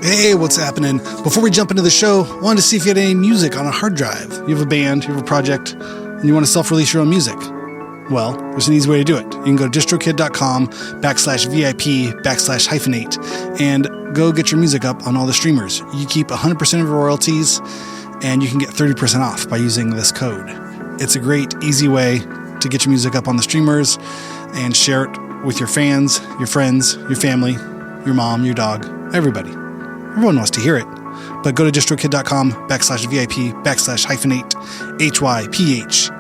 Hey, what's happening? Before we jump into the show, I wanted to see if you had any music on a hard drive. You have a band, you have a project, and you want to self-release your own music. Well, there's an easy way to do it. You can go to distrokid.com/VIP/hyphenate and go get your music up on all the streamers. You keep 100% of your royalties, and you can get 30% off by using this code. It's a great, easy way to get your music up on the streamers and share it with your fans, your friends, your family, your mom, your dog, everybody. Everyone wants to hear it. But go to distrokid.com/VIP/hyphenate, HYPHENATE,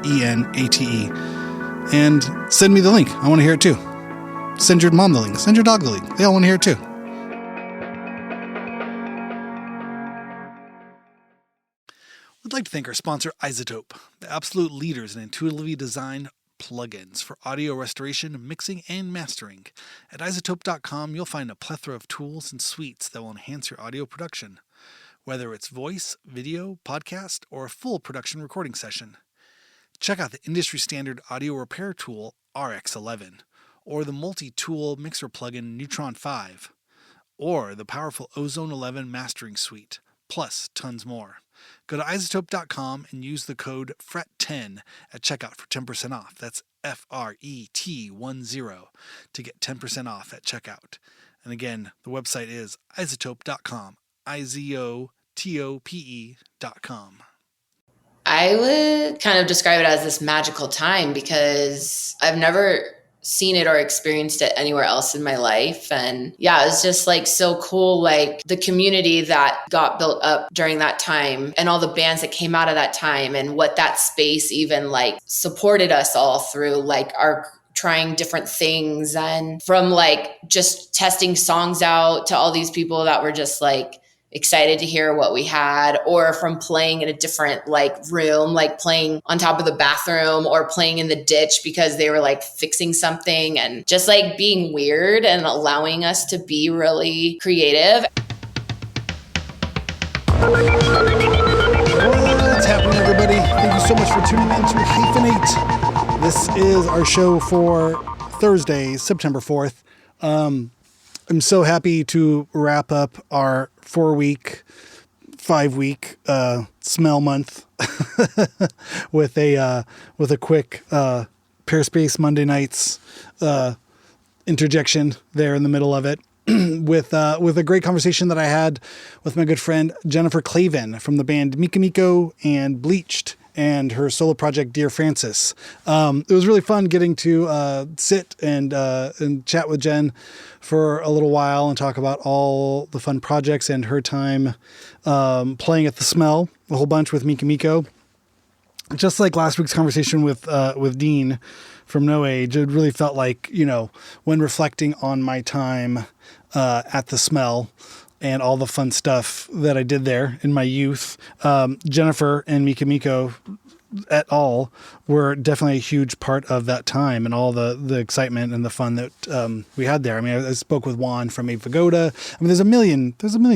and send me the link. I want to hear it too. Send your mom the link. Send your dog the link. They all want to hear it too. We'd like to thank our sponsor, iZotope, the absolute leaders in intuitively designed plugins for audio restoration, mixing, and mastering. At iZotope.com, you'll find a plethora of tools and suites that will enhance your audio production, whether it's voice, video, podcast, or a full production recording session. Check out the industry-standard audio repair tool, RX11, or the multi-tool mixer plugin, Neutron 5, or the powerful Ozone 11 mastering suite, plus tons more. Go to iZotope.com and use the code FRET10 at checkout for 10% off. That's FRET10 to get 10% off at checkout. And again, the website is iZotope.com, IZOTOPE.com. I would kind of describe it as this magical time because I've never seen it or experienced it anywhere else in my life. And yeah, it's just like so cool, like the community that got built up during that time and all the bands that came out of that time and what that space even like supported us all through, like our trying different things, and from like just testing songs out to all these people that were just like excited to hear what we had, or from playing in a different like room, like playing on top of the bathroom or playing in the ditch because they were like fixing something, and just like being weird and allowing us to be really creative. What's happening, everybody? Thank you so much for tuning in to Hyphenate. This is our show for Thursday, September 4th. I'm so happy to wrap up our 5-week smell month with a quick Pairspace Monday nights interjection there in the middle of it with a great conversation that I had with my good friend Jennifer Clavin from the band Mika Miko and Bleached and her solo project Dear Francis. It was really fun getting to sit and chat with Jen for a little while and talk about all the fun projects and her time playing at the Smell a whole bunch with Mika Miko. Just like last week's conversation with Dean from No Age, it really felt like, you know, when reflecting on my time at the Smell and all the fun stuff that I did there in my youth, Jennifer and Mika Miko et al. Were definitely a huge part of that time and all the excitement and the fun that we had there. I mean, I spoke with Juan from Ape Vigoda. I mean, there's a million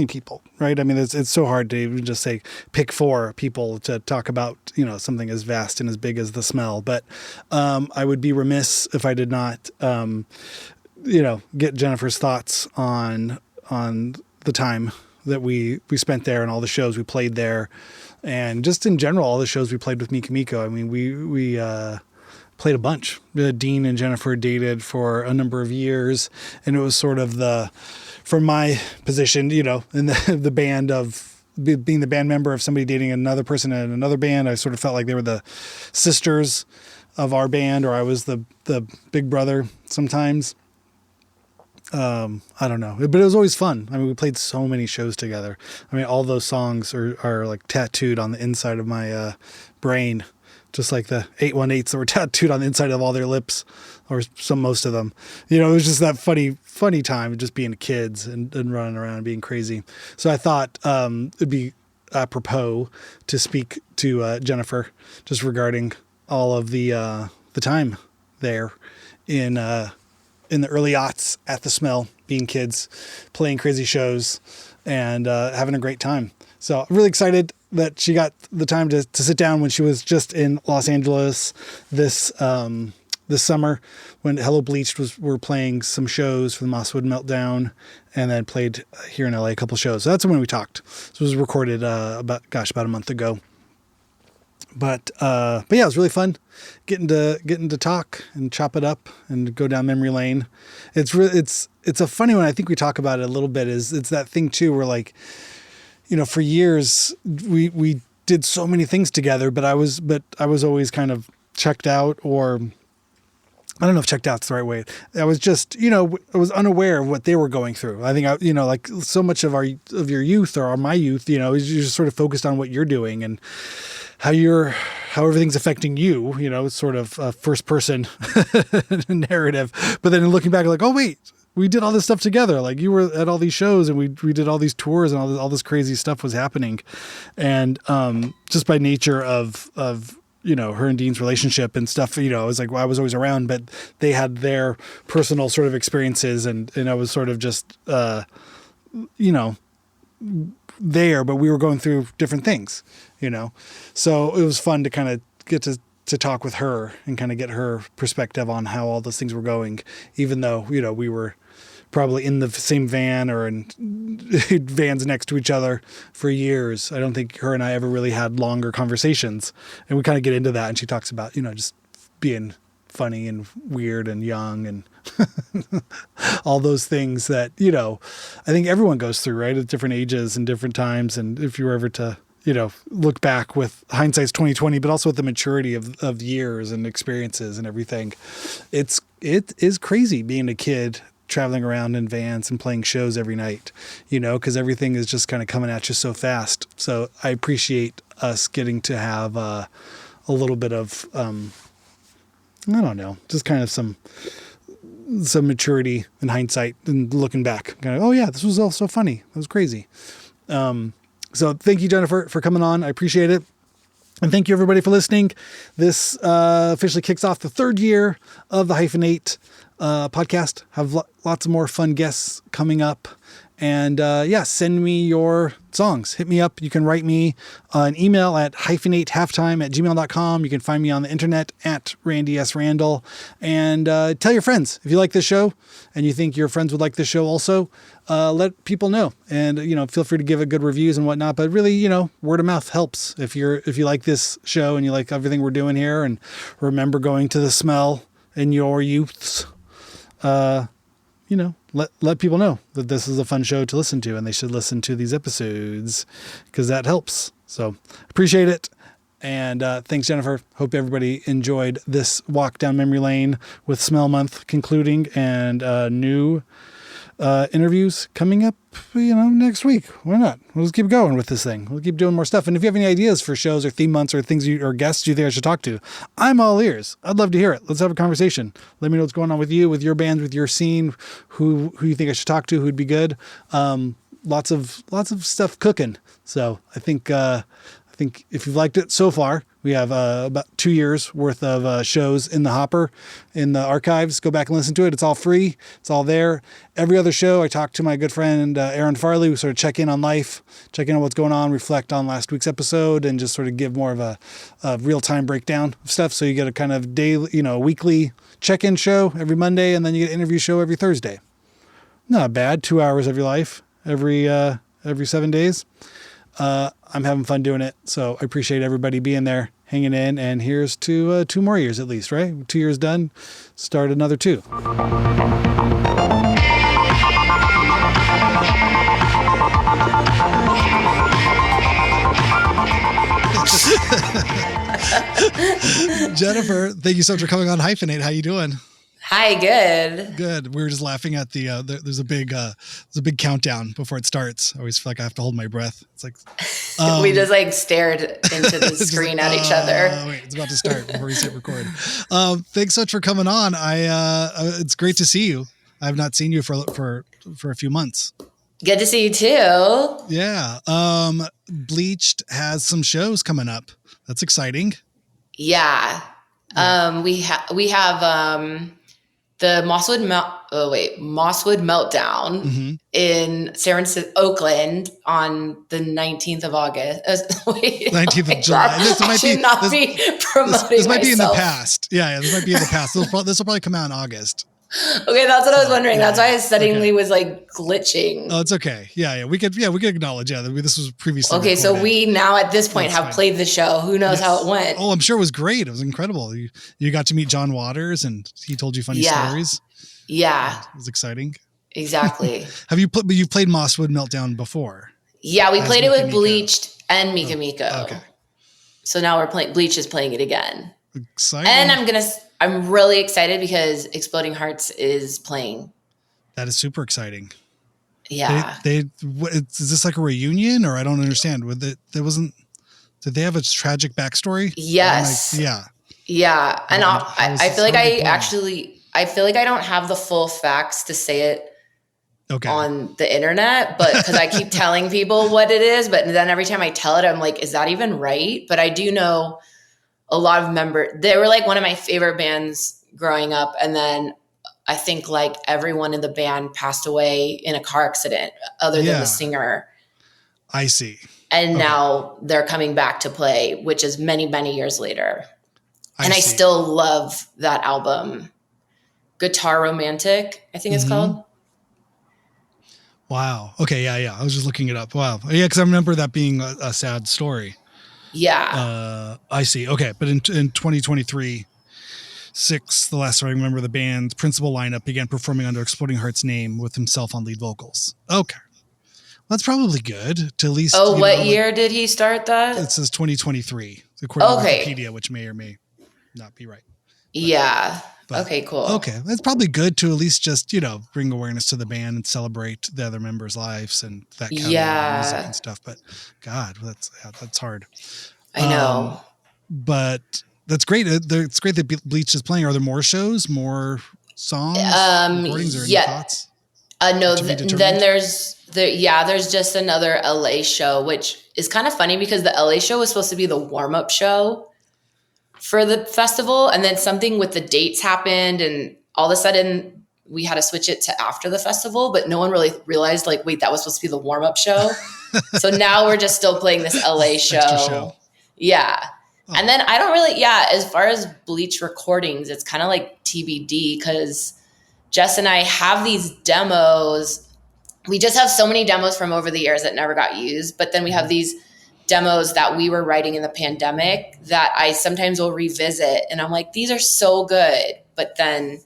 people, right? I mean, it's so hard to even just say pick 4 people to talk about, you know, something as vast and as big as the Smell. But I would be remiss if I did not, get Jennifer's thoughts on the time that we spent there and all the shows we played there, and just in general all the shows we played with Mika Miko. I mean, we played a bunch. Dean and Jennifer dated for a number of years, and it was sort of from my position, you know, in the band of being the band member of somebody dating another person in another band, I sort of felt like they were the sisters of our band, or I was the big brother sometimes. I don't know, but it was always fun. I mean, we played so many shows together. I mean, all those songs are like tattooed on the inside of my brain, just like the 818s that were tattooed on the inside of all their lips, or most of them. You know, it was just that funny time, just being kids and running around and being crazy. So I thought it'd be apropos to speak to Jennifer just regarding all of the time there in the early aughts at the Smell, being kids, playing crazy shows, and having a great time. So I'm really excited that she got the time to sit down when she was just in Los Angeles this this summer when Hello Bleached were playing some shows for the Mosswood Meltdown, and then played here in LA a couple shows. So that's when we talked. So it was recorded about a month ago. But yeah, it was really fun getting to talk and chop it up and go down memory lane. It's a funny one. I think we talk about it a little bit. It's that thing too, where like, you know, for years we did so many things together, but I was always kind of checked out, or I don't know if checked out's the right way. I was just, you know, I was unaware of what they were going through. I think, like so much of your youth or my youth, you know, you're just sort of focused on what you're doing and how everything's affecting you, you know, it's sort of a first person narrative. But then looking back, like, oh wait, we did all this stuff together. Like you were at all these shows and we did all these tours and all this crazy stuff was happening. And just by nature of you know, her and Dean's relationship and stuff, you know, I was like, well, I was always around, but they had their personal sort of experiences and I was sort of just, you know, there, but we were going through different things, you know? So it was fun to kind of get to talk with her and kind of get her perspective on how all those things were going, even though, you know, we were probably in the same van or in vans next to each other for years. I don't think her and I ever really had longer conversations, and we kind of get into that. And she talks about, you know, just being funny and weird and young and all those things that, you know, I think everyone goes through, right, at different ages and different times. And if you were ever to, you know, look back with hindsight's 2020, but also with the maturity of years and experiences and everything, it is crazy being a kid traveling around in vans and playing shows every night, you know, because everything is just kind of coming at you so fast. So I appreciate us getting to have a little bit of, I don't know, just kind of some maturity and hindsight and looking back, kind of, oh yeah, this was all so funny. That was crazy. So thank you, Jennifer, for coming on. I appreciate it. And thank you everybody for listening. This officially kicks off the 3rd year of the Hyphenate podcast. Have lots of more fun guests coming up. And send me your songs. Hit me up. You can write me an email at hyphenatehalftime@gmail.com. You can find me on the internet at Randy S. Randall. And tell your friends if you like this show and you think your friends would like this show also. Let people know. And, you know, feel free to give it good reviews and whatnot. But really, you know, word of mouth helps. If you like this show and you like everything we're doing here and remember going to the Smell in your youths, you know, let people know that this is a fun show to listen to and they should listen to these episodes because that helps. So appreciate it. And thanks, Jennifer. Hope everybody enjoyed this walk down memory lane with Smell Month concluding and new interviews coming up, you know, next week. Why not? We'll just keep going with this thing. We'll keep doing more stuff. And if you have any ideas for shows or theme months or things or guests you think I should talk to, I'm all ears. I'd love to hear it. Let's have a conversation. Let me know what's going on with you, with your bands, with your scene, who you think I should talk to, who'd be good. Lots of stuff cooking. So I think if you've liked it so far, we have about 2 years worth of shows in the hopper, in the archives. Go back and listen to it. It's all free. It's all there. Every other show, I talk to my good friend Aaron Farley. We sort of check in on life, check in on what's going on, reflect on last week's episode, and just sort of give more of a real-time breakdown of stuff. So you get a kind of daily, you know, weekly check-in show every Monday, and then you get an interview show every Thursday. Not bad. 2 hours of your life every 7 days. I'm having fun doing it. So I appreciate everybody being there, hanging in, and here's to 2 more years at least, right? 2 years done, start another 2. Jennifer, thank you so much for coming on Hyphenate. How you doing? Hi, good. Good. We were just laughing at there's a big countdown before it starts. I always feel like I have to hold my breath. It's like we just like stared into the screen at each other. Wait, it's about to start before we hit record. Thanks so much for coming on. It's great to see you. I have not seen you for a few months. Good to see you too. Yeah. Bleached has some shows coming up. That's exciting. Yeah. We have the the Mosswood Meltdown Mm-hmm. in San Francisco, Oakland on the 19th of August. 19th of July. This might be promoting this might be in the myself. past. Yeah, this might be in the past. This will probably come out in August. Okay, that's what I was wondering. Yeah, that's why I suddenly was like glitching. Oh, it's okay. Yeah, we could acknowledge. Yeah, this was previously. Okay, recorded. so we now at this point have played the show. Who knows how it went? Oh, I'm sure it was great. It was incredible. You got to meet John Waters, and he told you funny stories. Yeah, it was exciting. Exactly. You've played Mosswood Meltdown before? Yeah, we played it with Bleached and Mika Miko. Okay. So now we're playing. Bleach is playing it again. Exciting. And I'm really excited because Exploding Hearts is playing. That is super exciting. Yeah. Is this like a reunion, or I don't understand? Did they have a tragic backstory? Yes. Yeah. And I feel like I feel like I don't have the full facts to say it on the internet, but because I keep telling people what it is, but then every time I tell it, I'm like, is that even right? But I do know a lot of members. They were like one of my favorite bands growing up. And then I think like everyone in the band passed away in a car accident other than the singer. I see. And now they're coming back to play, which is many, many years later. I still love that album. Guitar Romantic, I think it's called. Wow. Okay. Yeah. I was just looking it up. Wow. Yeah. Cause I remember that being a sad story. Yeah. I see. Okay. But in 2023, the last time I remember, the band's principal lineup began performing under Exploding Heart's name with himself on lead vocals. Okay. That's probably good to at least. Oh, what year did he start that? It says 2023, according to Wikipedia, which may or may not be right. Okay, cool. Okay. That's probably good to at least just, bring awareness to the band and celebrate the other members' lives and that kind of music and stuff. But God, that's hard. I know. But that's great. It's great that Bleach is playing. Are there more shows, more songs, recordings, or any thoughts? No, then there's just another LA show, which is kind of funny because the LA show was supposed to be the warm-up show for the festival. And then something with the dates happened and all of a sudden we had to switch it to after the festival, but no one really realized like, wait, that was supposed to be the warm-up show. So now we're just still playing this LA show. Yeah. Oh. And then I don't really, as far as Bleach recordings, it's kind of like TBD because Jess and I have these demos. We just have so many demos from over the years that never got used, but then we have these demos that we were writing in the pandemic that I sometimes will revisit and I'm like, these are so good, but then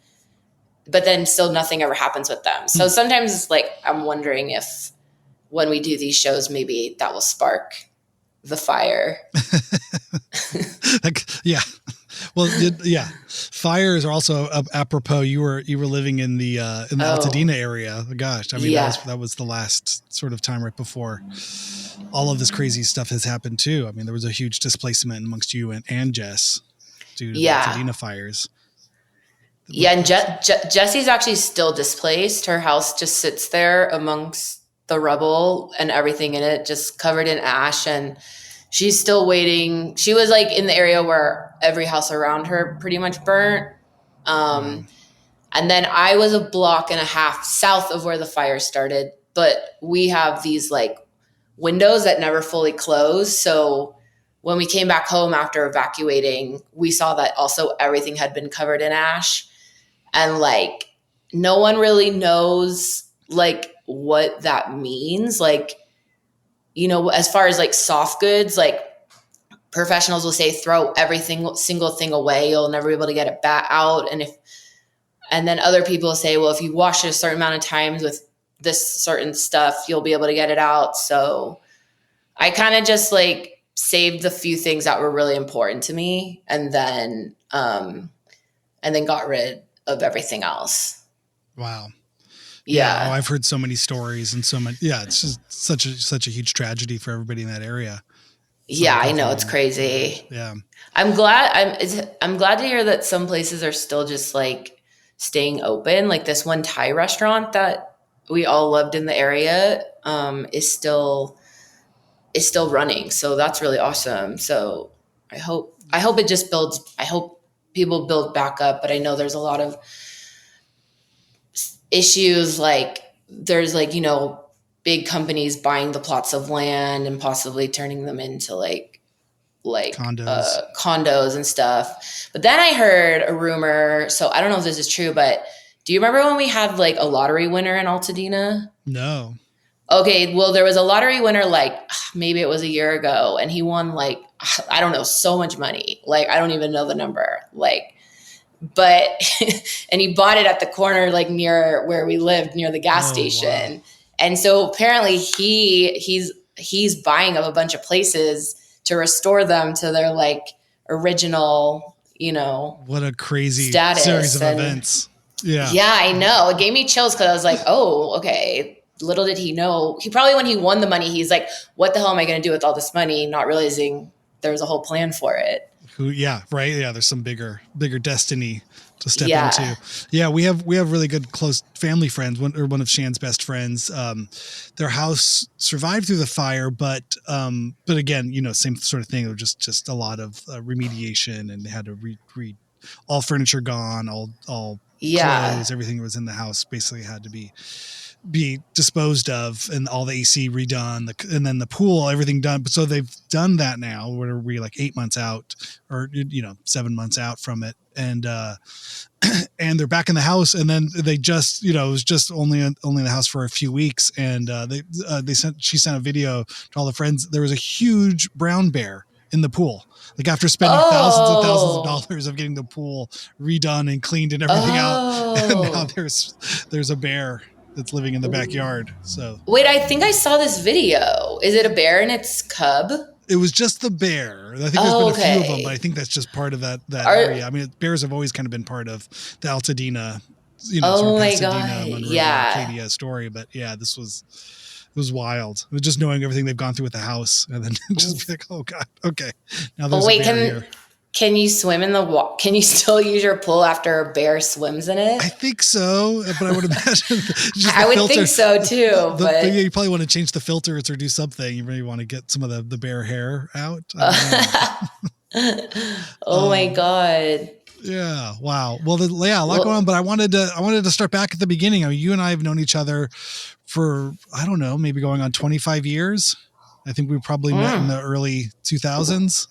still nothing ever happens with them. So sometimes like, I'm wondering if when we do these shows, maybe that will spark the fire. Well, fires are also apropos. You were living in the Altadena area. Gosh, I mean, that was the last sort of time right before all of this crazy stuff has happened too. I mean, there was a huge displacement amongst you and Jess due to the Altadena fires. Yeah, and Jessie's actually still displaced. Her house just sits there amongst the rubble and everything in it, just covered in ash, and she's still waiting. She was like in the area where every house around her pretty much burnt. And then I was a block and a half south of where the fire started, but we have these like windows that never fully close. So when we came back home after evacuating, we saw that also everything had been covered in ash. And like, no one really knows like what that means. Like, as far as like soft goods, like professionals will say, throw single thing away. You'll never be able to get it back out. And then other people say, well, if you wash it a certain amount of times with this certain stuff, you'll be able to get it out. So I kind of just like saved the few things that were really important to me. And then got rid of everything else. Wow. Yeah. I've heard so many stories and so much. Yeah. It's just such a huge tragedy for everybody in that area. I know. It's crazy. Yeah. I'm glad to hear that some places are still just like staying open. Like this one Thai restaurant that we all loved in the area, is still running. So that's really awesome. So I hope it just builds, I hope people build back up, but I know there's a lot of issues like there's like, big companies buying the plots of land and possibly turning them into Condos. condos and stuff. But then I heard a rumor, so I don't know if this is true, but do you remember when we had like a lottery winner in Altadena? No. Okay, well, there was a lottery winner like maybe it was a year ago, and he won like, I don't know, so much money. Like, I don't even know the number. Like, but, and he bought it at the corner, like near where we lived, near the gas station. Wow. And so apparently he's buying up a bunch of places to restore them to their like original, What a crazy status. series of events. Yeah. Yeah, I know. It gave me chills because I was like, oh, okay. Little did he know. He probably, when he won the money, he's like, what the hell am I going to do with all this money? Not realizing there's a whole plan for it. Yeah, right. Yeah, there's some bigger destiny to step into. Yeah, we have really good close family friends. One of Shan's best friends. Their house survived through the fire, but again, same sort of thing. It was just a lot of remediation, and they had to re all furniture gone, all clothes, everything that was in the house basically had to be disposed of, and all the AC redone, and then the pool, everything done. But so they've done that now. What are we, like 8 months out, or 7 months out from it, and and they're back in the house. And then they just, it was just only in the house for a few weeks, and she sent a video to all the friends. There was a huge brown bear in the pool. Like, after spending thousands and thousands of dollars of getting the pool redone and cleaned and everything out, and now there's a bear that's living in the backyard. So wait, I think I saw this video. Is it a bear and its cub? It was just the bear. I think there's been a few of them, but I think that's just part of that area. I mean, bears have always kind of been part of the Altadena, sort of Pasadena, Monroe, Arcadia story. But yeah, it was wild. It was just knowing everything they've gone through with the house, and then just be like, oh God, okay, now there's a bear here. Can you swim in the water? Can you still use your pool after a bear swims in it? I think so, but I would imagine. I would think so too. But yeah, you probably want to change the filters or do something. You really want to get some of the bear hair out. Oh my God. Yeah. Wow. Well, a lot going on, but I wanted to start back at the beginning. I mean, you and I have known each other for, I don't know, maybe going on 25 years. I think we probably met in the early 2000s.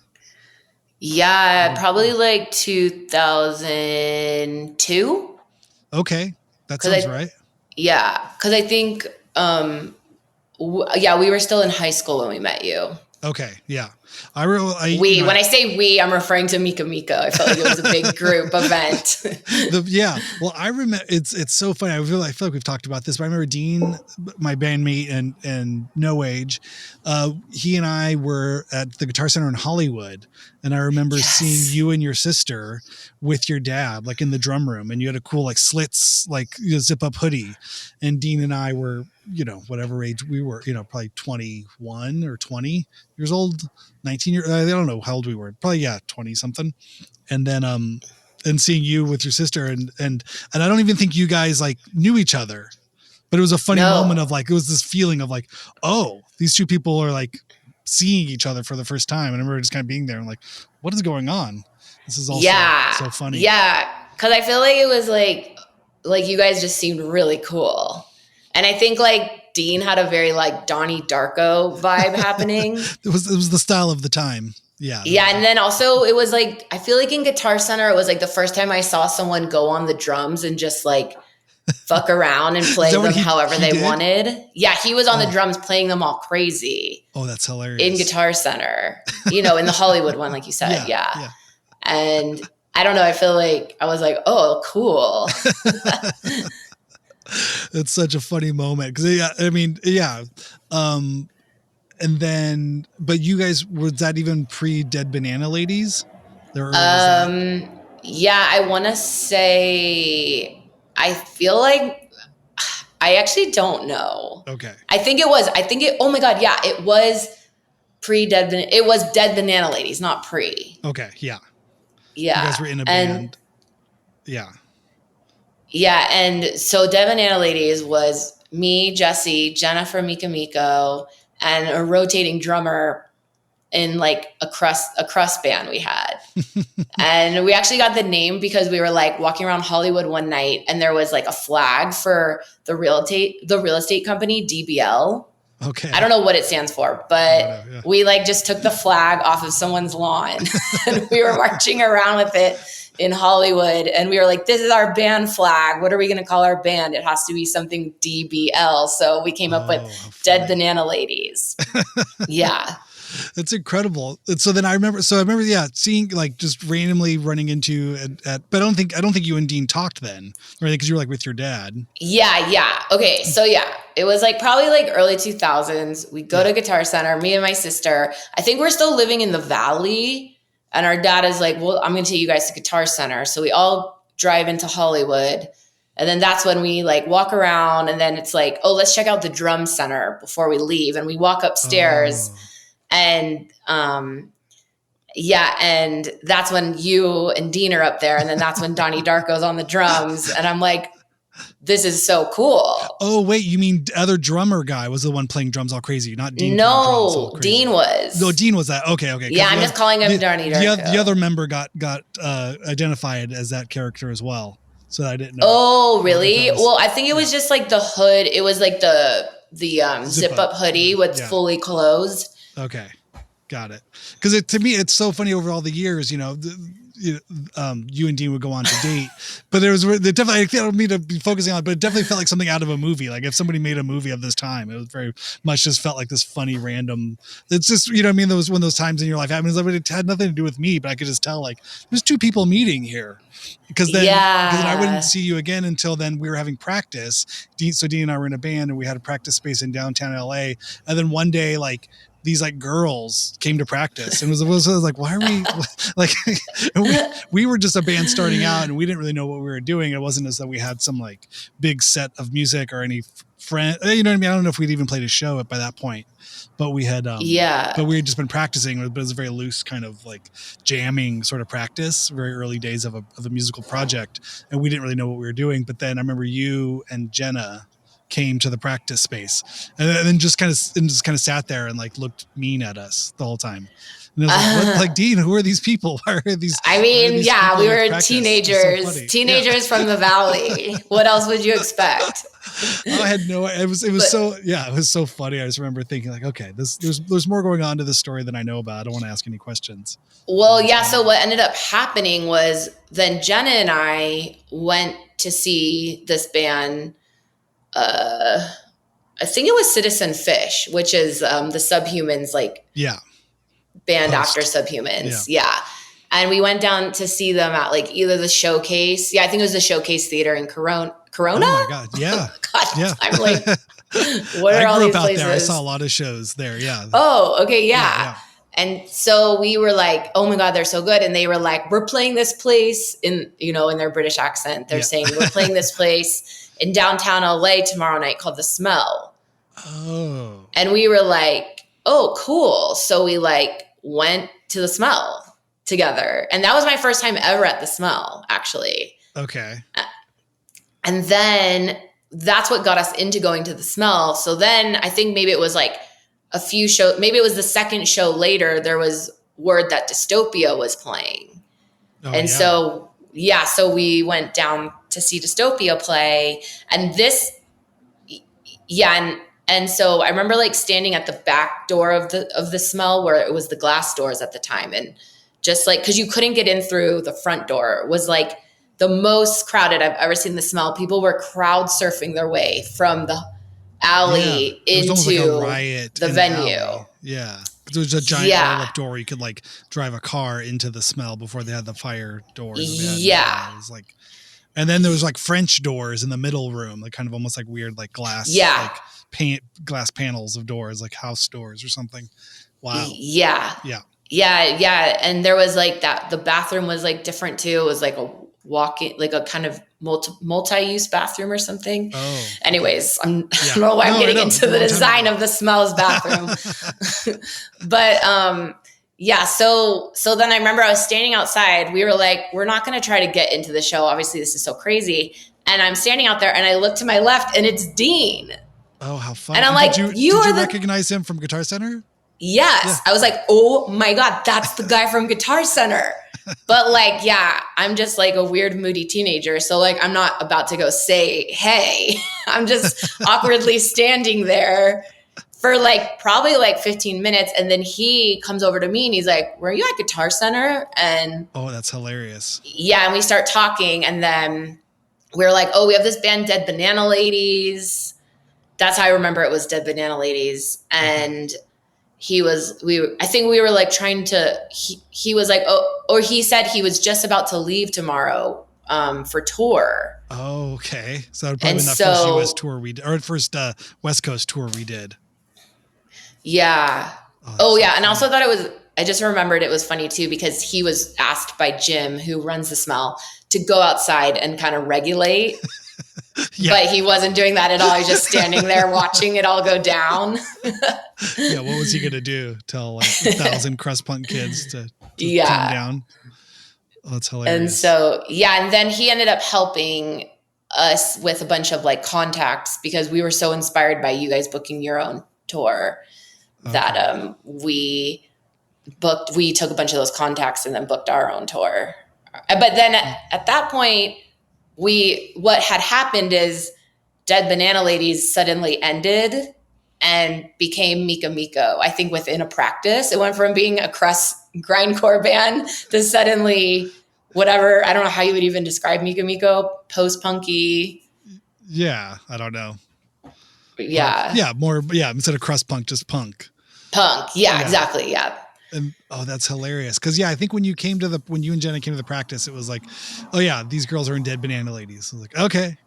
Yeah, probably like 2002. Okay. That sounds right. Yeah. Cause I think, we were still in high school when we met you. Okay. Yeah. When I say we, I'm referring to Mika Miko. I felt like it was a big group event. Well, I remember it's so funny. I feel like we've talked about this, but I remember Dean, my bandmate and No Age, he and I were at the Guitar Center in Hollywood, and I remember seeing you and your sister with your dad, like in the drum room, and you had a cool like slits, like zip up hoodie, and Dean and I were, whatever age we were, probably 21 or 20 years old, 19 years. I don't know how old we were. Probably 20 something. And then and seeing you with your sister, and I don't even think you guys like knew each other, but it was a funny moment of like, it was this feeling of like, oh, these two people are like seeing each other for the first time, and I remember just kind of being there and like, what is going on? This is also so funny. Yeah, because I feel like it was like you guys just seemed really cool. And I think like Dean had a very like Donnie Darko vibe happening. It was the style of the time. Yeah. Yeah. And then also it was like, I feel like in Guitar Center, it was like the first time I saw someone go on the drums and just like fuck around and play them however they wanted. Yeah. He was on the drums playing them all crazy. Oh, that's hilarious. In Guitar Center, in the Hollywood one, like you said. Yeah. And I don't know. I feel like I was like, oh, cool. It's such a funny moment because and then, but you guys, was that even pre Dead Banana Ladies? I want to say, I feel like I actually don't know. Okay. Oh my God. Yeah. It was it was Dead Banana Ladies, not pre. Okay. Yeah. Yeah. You guys were in a band. Yeah. Yeah, and so Dead Banana Ladies was me, Jesse, Jennifer, Mika Miko, and a rotating drummer in like a crust band we had. And we actually got the name because we were like walking around Hollywood one night and there was like a flag for the real estate company, DBL. Okay. I don't know what it stands for, but we like just took the flag off of someone's lawn and we were marching around with it in Hollywood. And we were like, this is our band flag. What are we going to call our band? It has to be something DBL. So we came up with Dead Banana Ladies. Yeah. That's incredible. So then I remember, seeing like just randomly running into but I don't think you and Dean talked then, right? Because you were like with your dad. Yeah. Okay. So it was like probably like early 2000s. We go to Guitar Center, me and my sister. I think we're still living in the Valley, and our dad is like, well, I'm going to take you guys to Guitar Center. So we all drive into Hollywood. And then that's when we like walk around, and then it's like, oh, let's check out the drum center before we leave. And we walk upstairs. And, and that's when you and Dean are up there. And then that's when Donnie Darko's on the drums. And I'm like, this is so cool. Oh, wait, you mean the other drummer guy was the one playing drums all crazy, not Dean? No, Dean was. No, Dean was that. Okay. Yeah, I'm just calling him Donnie Darko. The other member got identified as that character as well. So I didn't know. Oh, really? Well, I think it was just like the hood. It was like the zip up hoodie with fully closed. Okay. Got it. Because to me, it's so funny over all the years, you and Dean would go on to date, but definitely, I don't mean to be focusing on it, but it definitely felt like something out of a movie. Like if somebody made a movie of this time, it was very much just felt like this funny, random, it's just, you know what I mean? There was one of those times in your life happens. It had nothing to do with me, but I could just tell like there's two people meeting here. Because then I wouldn't see you again until then we were having practice. Dean and I were in a band and we had a practice space in downtown LA. And then one day, like, these like girls came to practice and it was like, why are we like, we were just a band starting out and we didn't really know what we were doing. It wasn't as though we had some like big set of music or any friend, you know what I mean? I don't know if we'd even played a show by that point, but we had, but we had just been practicing, but it was a very loose kind of like jamming sort of practice, very early days of a musical project. And we didn't really know what we were doing. But then I remember you and Jenna came to the practice space and then just kind of sat there and like looked mean at us the whole time. And I was like, what? Like, Dean, who are these people? Why are these? I mean, we were teenagers from the Valley. What else would you expect? I had no, it was so funny. I just remember thinking like, okay, there's more going on to this story than I know about. I don't want to ask any questions. Well, so what ended up happening was then Jenna and I went to see this band. I think it was Citizen Fish, which is the Subhumans, band after Subhumans. Yeah. And we went down to see them at like either the Showcase. Yeah, I think it was the Showcase Theater in Corona. Oh my God. Yeah. God, yeah. I'm like, what are all these places? There. I saw a lot of shows there. Yeah. Oh, okay. Yeah. And so we were like, oh my God, they're so good. And they were like, we're playing this place in their British accent. They're saying we're playing this place in downtown LA tomorrow night called The Smell. Oh. And we were like, oh, cool. So we like went to The Smell together. And that was my first time ever at The Smell, actually. Okay. And then that's what got us into going to The Smell. So then I think maybe it was like a few shows, maybe it was the second show later, there was word that Dystopia was playing. Oh, and so we went down to see Dystopia play. And and so I remember like standing at the back door of the Smell where it was the glass doors at the time. And just like, cause you couldn't get in through the front door. It was like the most crowded I've ever seen The Smell. People were crowd surfing their way from the alley into like the venue. Yeah. There was a giant roll-up door. You could like drive a car into The Smell before they had the fire doors. It was like, and then there was like French doors in the middle room, like kind of almost like weird, like glass, glass panels of doors, like house doors or something. Wow. Yeah. And there was like that. The bathroom was like different too. It was like a walk-in, like a kind of multi-use bathroom or something. Oh. Anyways, I don't know why I'm getting into the design of The Smell's bathroom. But so then I remember I was standing outside. We were like, we're not going to try to get into the show. Obviously, this is so crazy. And I'm standing out there and I look to my left and it's Dean. Oh, how fun. And I'm like, did you recognize him from Guitar Center? Yes. Yeah. I was like, oh my God, that's the guy from Guitar Center. But like, yeah, I'm just like a weird, moody teenager. So like, I'm not about to go say, hey, I'm just awkwardly standing there for like probably like 15 minutes. And then he comes over to me and he's like, were you at Guitar Center? And Oh, that's hilarious. yeah, and we start talking. And then we're like, oh, we have this band, Dead Banana Ladies. That's how I remember it was Dead Banana Ladies. And I think we were like trying to, he was like, oh, or he said he was just about to leave tomorrow for tour. Oh, okay. So that would probably been that first US tour we did, or first West Coast tour we did. Yeah. Oh yeah. And I also thought I just remembered it was funny too, because he was asked by Jim, who runs the Smell, to go outside and kind of regulate. Yeah. But he wasn't doing that at all. He was just standing there watching it all go down. Yeah, what was he going to do? Tell like 1,000 crust punk kids to calm down? Oh, that's hilarious. And so, yeah, and then he ended up helping us with a bunch of like contacts, because we were so inspired by you guys booking your own tour that we took a bunch of those contacts and then booked our own tour. But then at that point, what had happened is Dead Banana Ladies suddenly ended and became Mika Miko. I think within a practice, it went from being a crust grindcore band to suddenly whatever. I don't know how you would even describe Mika Miko, post-punky. Yeah, I don't know. Yeah. Instead of crust punk, just punk. Punk. Yeah, exactly. Yeah. And that's hilarious. Cause I think when you and Jenna came to the practice, it was like, oh yeah, these girls are in Dead Banana Ladies. I was like, okay.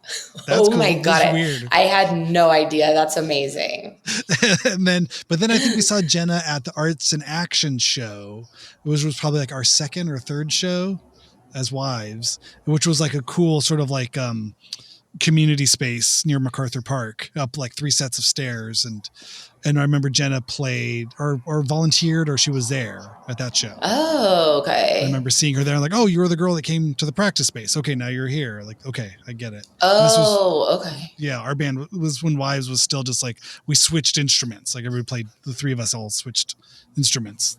That's cool. My God. That's weird. I had no idea. That's amazing. But then I think we saw Jenna at the Arts and Action show, which was probably like our second or third show as Wives, which was like a cool sort of like, community space near MacArthur Park, up like 3 sets of stairs. And I remember Jenna played or volunteered, or she was there at that show. Oh, okay. I remember seeing her there. Like, oh, you were the girl that came to the practice space. Okay, now you're here. Like, okay, I get it. Oh, okay. Yeah, our band was when Wives was still just like, we switched instruments. Like everybody played, the three of us all switched instruments.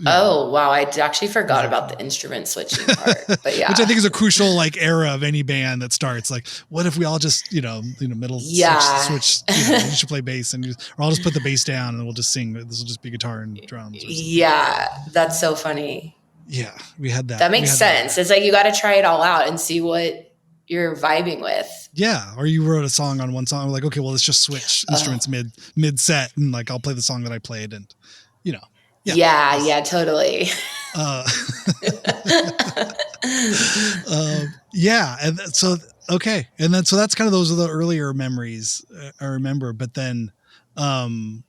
Oh, wow. I actually forgot about the instrument switching part, but yeah. Which I think is a crucial like era of any band that starts. Like, what if we all just, middle switch, you should play bass or I'll just put the bass down and we'll just sing. This will just be guitar and drums. Yeah. That's so funny. Yeah. We had that. That makes sense. It's like, you got to try it all out and see what you're vibing with. Yeah. Or you wrote a song on one song. We're like, okay, well, let's just switch instruments mid set. And like, I'll play the song that I played and, Yeah, totally. Yeah. And so, okay. And then, so that's kind of, those are the earlier memories I remember, but then, I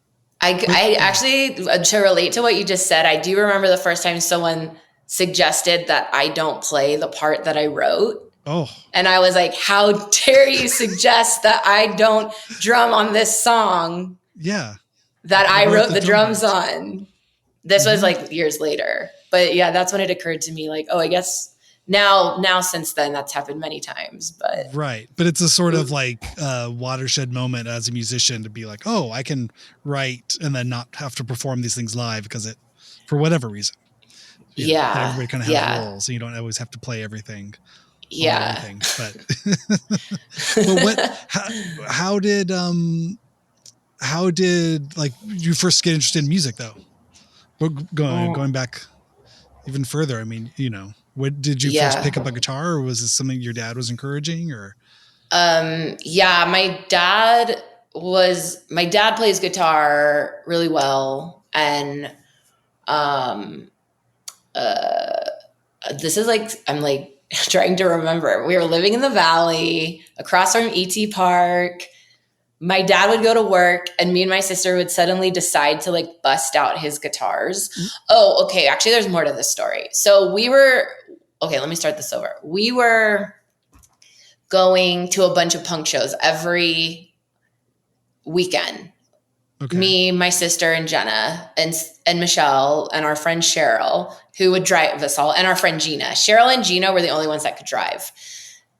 actually, to relate to what you just said, I do remember the first time someone suggested that I don't play the part that I wrote. Oh. And I was like, how dare you suggest that I don't drum on this song? Yeah. That I wrote the drums on. This was like years later, but yeah, that's when it occurred to me like, oh, I guess now since then that's happened many times, but. Right. But it's a sort of like watershed moment as a musician to be like, oh, I can write and then not have to perform these things live because for whatever reason. Everybody kind of has roles and you don't always have to play everything. Yeah. But, but how did like you first get interested in music though? Going back even further, I mean, what did you first pick up a guitar, or was this something your dad was encouraging, or? My dad plays guitar really well. And, this is like, I'm like trying to remember, we were living in the Valley across from ET Park. My dad would go to work and me and my sister would suddenly decide to like bust out his guitars. Mm-hmm. Oh, okay. Actually, there's more to this story. So let me start this over. We were going to a bunch of punk shows every weekend. Okay. Me, my sister, and Jenna, and Michelle, and our friend Cheryl, who would drive us all, and our friend Gina. Cheryl and Gina were the only ones that could drive.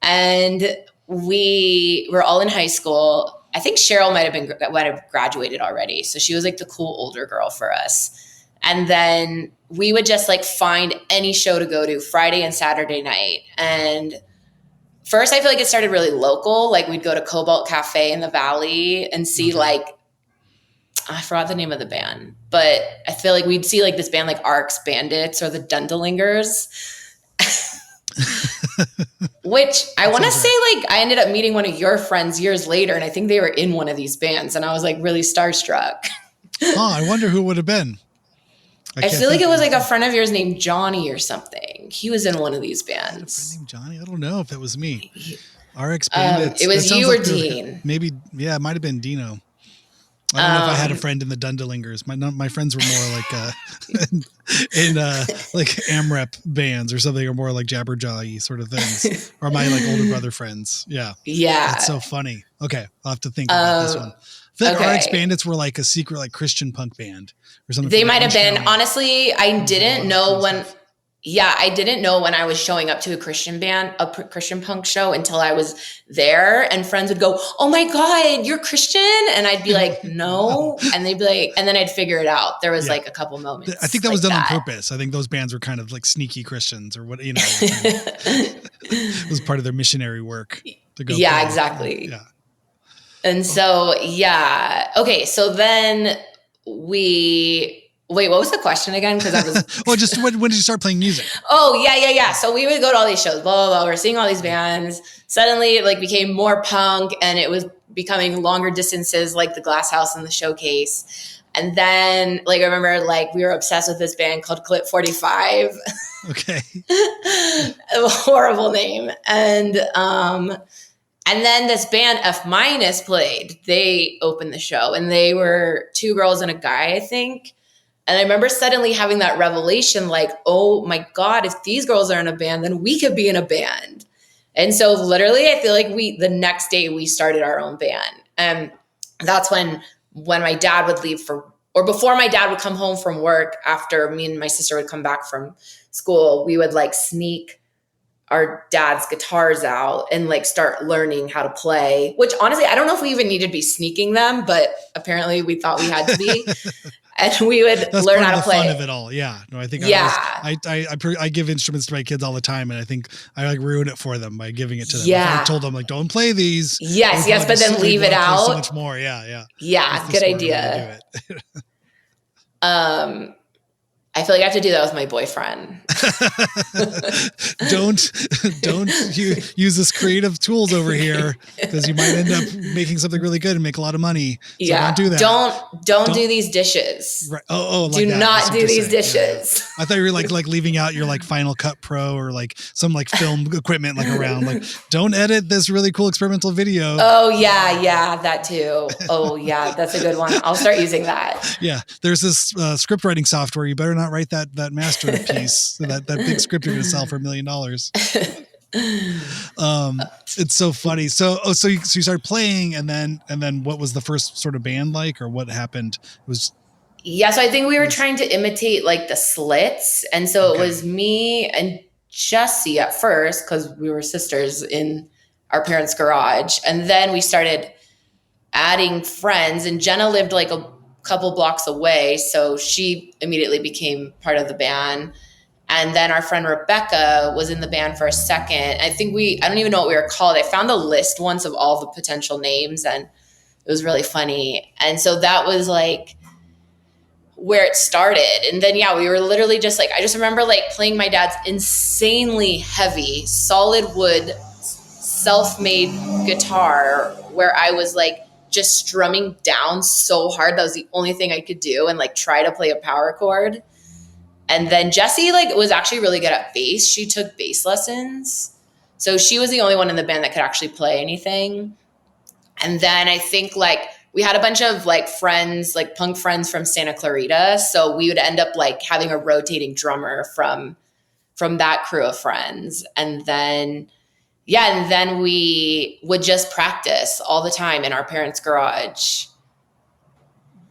And we were all in high school. I think Cheryl might have graduated already. So she was like the cool older girl for us. And then we would just like find any show to go to Friday and Saturday night. And first, I feel like it started really local. Like we'd go to Cobalt Cafe in the Valley and see like, I forgot the name of the band, but I feel like we'd see like this band like Arcs Bandits or the Dundalingers. Which I want to say, like, I ended up meeting one of your friends years later, and I think they were in one of these bands, and I was like really starstruck. I wonder who it would have been. I feel like it was like a friend of yours named Johnny or something. He was in one of these bands. A friend named Johnny? I don't know if that was me. RX Bandits. It was you or Dean. Maybe, yeah, it might have been Dino. I don't know if I had a friend in the Dundalingers. My friends were more like in like AMREP bands or something, or more like Jabberjaw sort of things, or my like older brother friends. Yeah, that's so funny. Okay, I'll have to think about this one. I feel like RX Bandits were like a secret like Christian punk band or something. They might have been. Honestly, I didn't know when. Yeah, I didn't know when I was showing up to a Christian band, a Christian punk show until I was there, and friends would go, "Oh my God, you're Christian?" And I'd be like, "No." And they'd be like, and then I'd figure it out. There was like a couple moments. I think that was done on purpose. I think those bands were kind of like sneaky Christians or what, you know, it was part of their missionary work to go. Yeah, exactly. Yeah. And so, okay. So then wait, what was the question again? Because I was well, just when did you start playing music? Oh, yeah. So we would go to all these shows, blah, blah, blah. We're seeing all these bands. Suddenly it like became more punk, and it was becoming longer distances like the Glass House and the Showcase. And then like I remember like we were obsessed with this band called Clip 45. Okay. A horrible name. And then this band F minus played. They opened the show, and they were two girls and a guy, I think. And I remember suddenly having that revelation, like, oh my God, if these girls are in a band, then we could be in a band. And so literally, I feel like the next day we started our own band. And that's when my dad would leave or before my dad would come home from work, after me and my sister would come back from school, we would like sneak our dad's guitars out and like start learning how to play, which honestly, I don't know if we even needed to be sneaking them, but apparently we thought we had to be. And we would learn how to play. That's fun of it all. Yeah. No, I think I give instruments to my kids all the time, and I think I like ruin it for them by giving it to them. Yeah. I told them like, don't play these. Yes, but then leave it out. So much more. Yeah. Yeah. Good idea. I feel like I have to do that with my boyfriend. Don't use this creative tools over here, because you might end up making something really good and make a lot of money. So don't do that. Don't do these dishes. Right. Oh, like do not do these dishes. Yeah. I thought you were like leaving out your like Final Cut Pro or like some like film equipment like around. Like, don't edit this really cool experimental video. Oh yeah, that too. Oh yeah, that's a good one. I'll start using that. Yeah, there's this script writing software. You better not write that masterpiece, that big script you're going to sell for $1 million. It's so funny. So you started playing, and then what was the first sort of band like, or what happened? It was. Yeah, so I think we were trying to imitate like the Slits, and so it was me and Jessie at first, because we were sisters in our parents' garage, and then we started adding friends, and Jenna lived like a couple blocks away, so she immediately became part of the band. And then our friend Rebecca was in the band for a second. I don't even know what we were called. I found a list once of all the potential names, and it was really funny. And so that was like where it started. And then we were literally just like, I just remember like playing my dad's insanely heavy solid wood self-made guitar, where I was like just strumming down so hard. That was the only thing I could do, and like try to play a power chord. And then Jessie like was actually really good at bass. She took bass lessons. So she was the only one in the band that could actually play anything. And then I think like we had a bunch of like friends, like punk friends from Santa Clarita. So we would end up like having a rotating drummer from that crew of friends. And then we would just practice all the time in our parents' garage.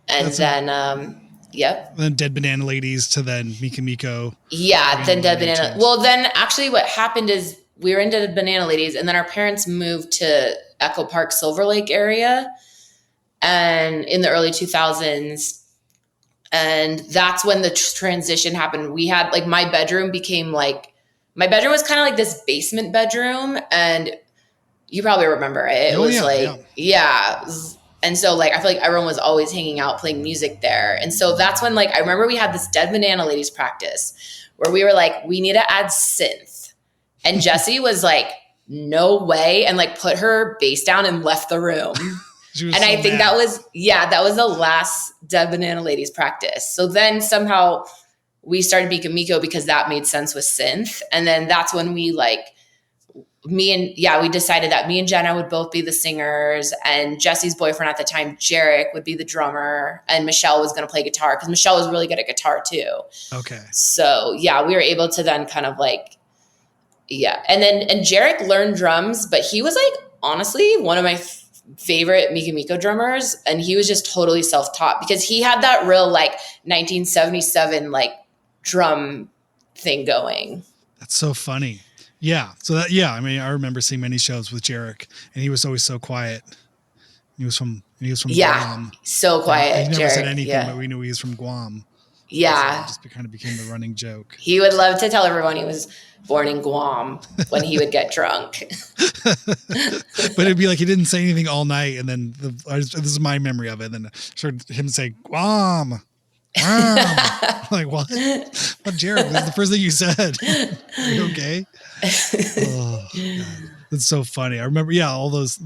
And Then Dead Banana Ladies to then Mika Miko. Yeah, then Dead Banana. Well, then actually what happened is we were into Dead Banana Ladies, and then our parents moved to Echo Park, Silver Lake area. And in the early 2000s, And that's when the transition happened. We had like my bedroom was kind of like this basement bedroom, and you probably remember it. It was and so like I feel like everyone was always hanging out playing music there. And so that's when like I remember we had this Dead Banana Ladies practice where we were like, we need to add synth. And Jessie was like, no way, and like put her bass down and left the room. And I think that was the last Dead Banana Ladies practice. So then somehow we started Mika Miko because that made sense with synth. And then that's when we we decided that me and Jenna would both be the singers, and Jesse's boyfriend at the time, Jarek, would be the drummer, and Michelle was going to play guitar because Michelle was really good at guitar too. Okay. So yeah, we were able to then kind of like, and Jarek learned drums, but he was like, honestly, one of my favorite Mika Miko drummers, and he was just totally self-taught because he had that real like 1977 like drum thing going. That's so funny. Yeah. So I mean, I remember seeing many shows with Jarek, and he was always so quiet. He was from Guam. So quiet. He never Jarek, said anything, but we knew he was from Guam. Yeah. So it just kind of became the running joke. He would love to tell everyone he was born in Guam when he would get drunk. But it'd be like he didn't say anything all night, and then this is my memory of it. And then I heard him say Guam. Like what? What, Jared? This is the first thing you said. Are you okay? Oh, God. That's so funny. I remember, all those.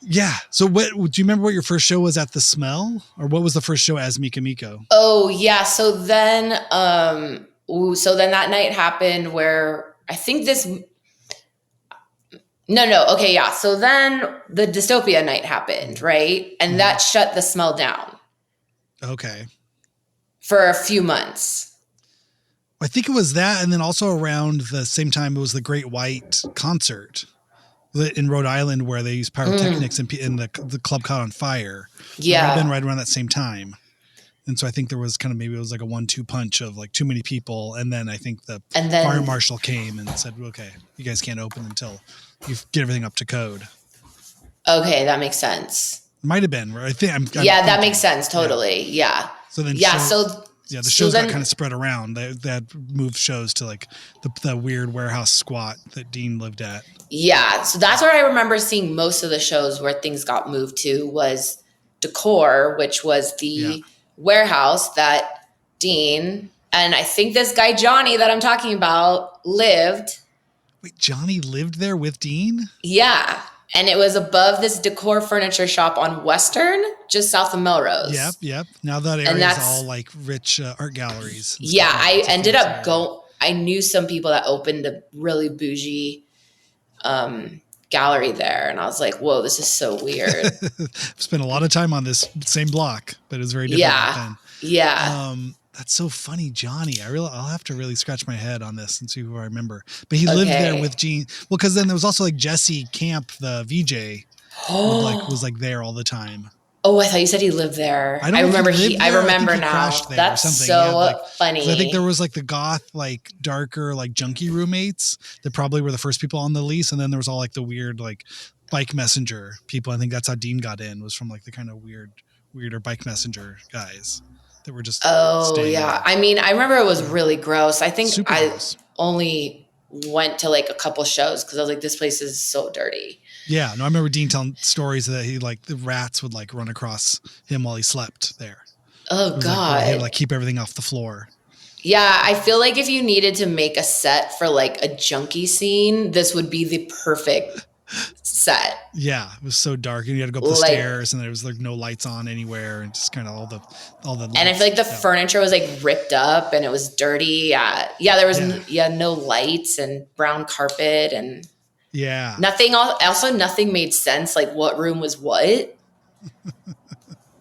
Yeah. So do you remember what your first show was at the Smell, or what was the first show as Mika Miko? Oh yeah. So then that night happened where I think Okay. Yeah. So then the Dystopia night happened, right? And that shut the Smell down. Okay. For a few months. I think it was that. And then also around the same time, it was the Great White concert in Rhode Island where they used pyrotechnics and the club caught on fire. Yeah. It would have been right around that same time. And so I think there was maybe it was like a 1-2 punch of like too many people. And then I think the fire marshal came and said, okay, you guys can't open until you get everything up to code. Okay. That makes sense. Might have been, right? I think that makes sense. Totally. Yeah. So then, the shows got kind of spread around. They moved shows to like the weird warehouse squat that Dean lived at. Yeah. So that's where I remember seeing most of the shows where things got moved to was Decor, which was the warehouse that Dean and I think this guy, Johnny, that I'm talking about lived. Wait, Johnny lived there with Dean? Yeah. And it was above this Decor furniture shop on Western, just south of Melrose. Yep. Now that area is all like rich art galleries. Yeah, I ended up I knew some people that opened a really bougie gallery there. And I was like, whoa, this is so weird. Spent a lot of time on this same block, but it was very different back then. Yeah. That's so funny, Johnny. I'll have to really scratch my head on this and see who I remember. But he lived there with Gene. Well, because then there was also like Jesse Camp, the VJ, was like there all the time. Oh, I thought you said he lived there. I remember now. That's so funny. I think there was like the goth, like darker, like junkie roommates that probably were the first people on the lease, and then there was all like the weird, like bike messenger people. I think that's how Dean got in, was from like the kind of weirder bike messenger guys. That were just there. I mean, I remember it was really gross. I think Super gross. Only went to like a couple shows because I was like, this place is so dirty. Yeah, no, I remember Dean telling stories that he like the rats would like run across him while he slept there. Oh God! Like, he had to like keep everything off the floor. Yeah, I feel like if you needed to make a set for like a junkie scene, this would be the perfect set. Yeah, it was so dark, and you had to go up the stairs, and there was like no lights on anywhere, and just kind of all the. And I feel like the furniture was like ripped up, and it was dirty. There was no lights and brown carpet and. Yeah. Nothing made sense. Like what room was what?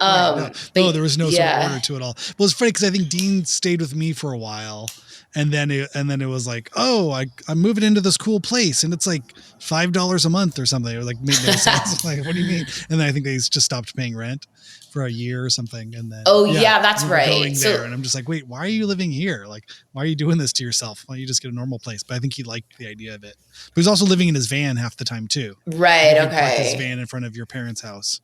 Right, there was no sort of order to it all. Well, it's funny because I think Dean stayed with me for a while, and then it was like, oh, I'm moving into this cool place, and it's like $5 a month or something. It was like made no sense. Like, what do you mean? And then I think they just stopped paying rent for a year or something, and then that's right. Going there, and I'm just like, wait, why are you living here? Like, why are you doing this to yourself? Why don't you just get a normal place? But I think he liked the idea of it. But he's also living in his van half the time too. Right. He okay. parked his van in front of your parents' house.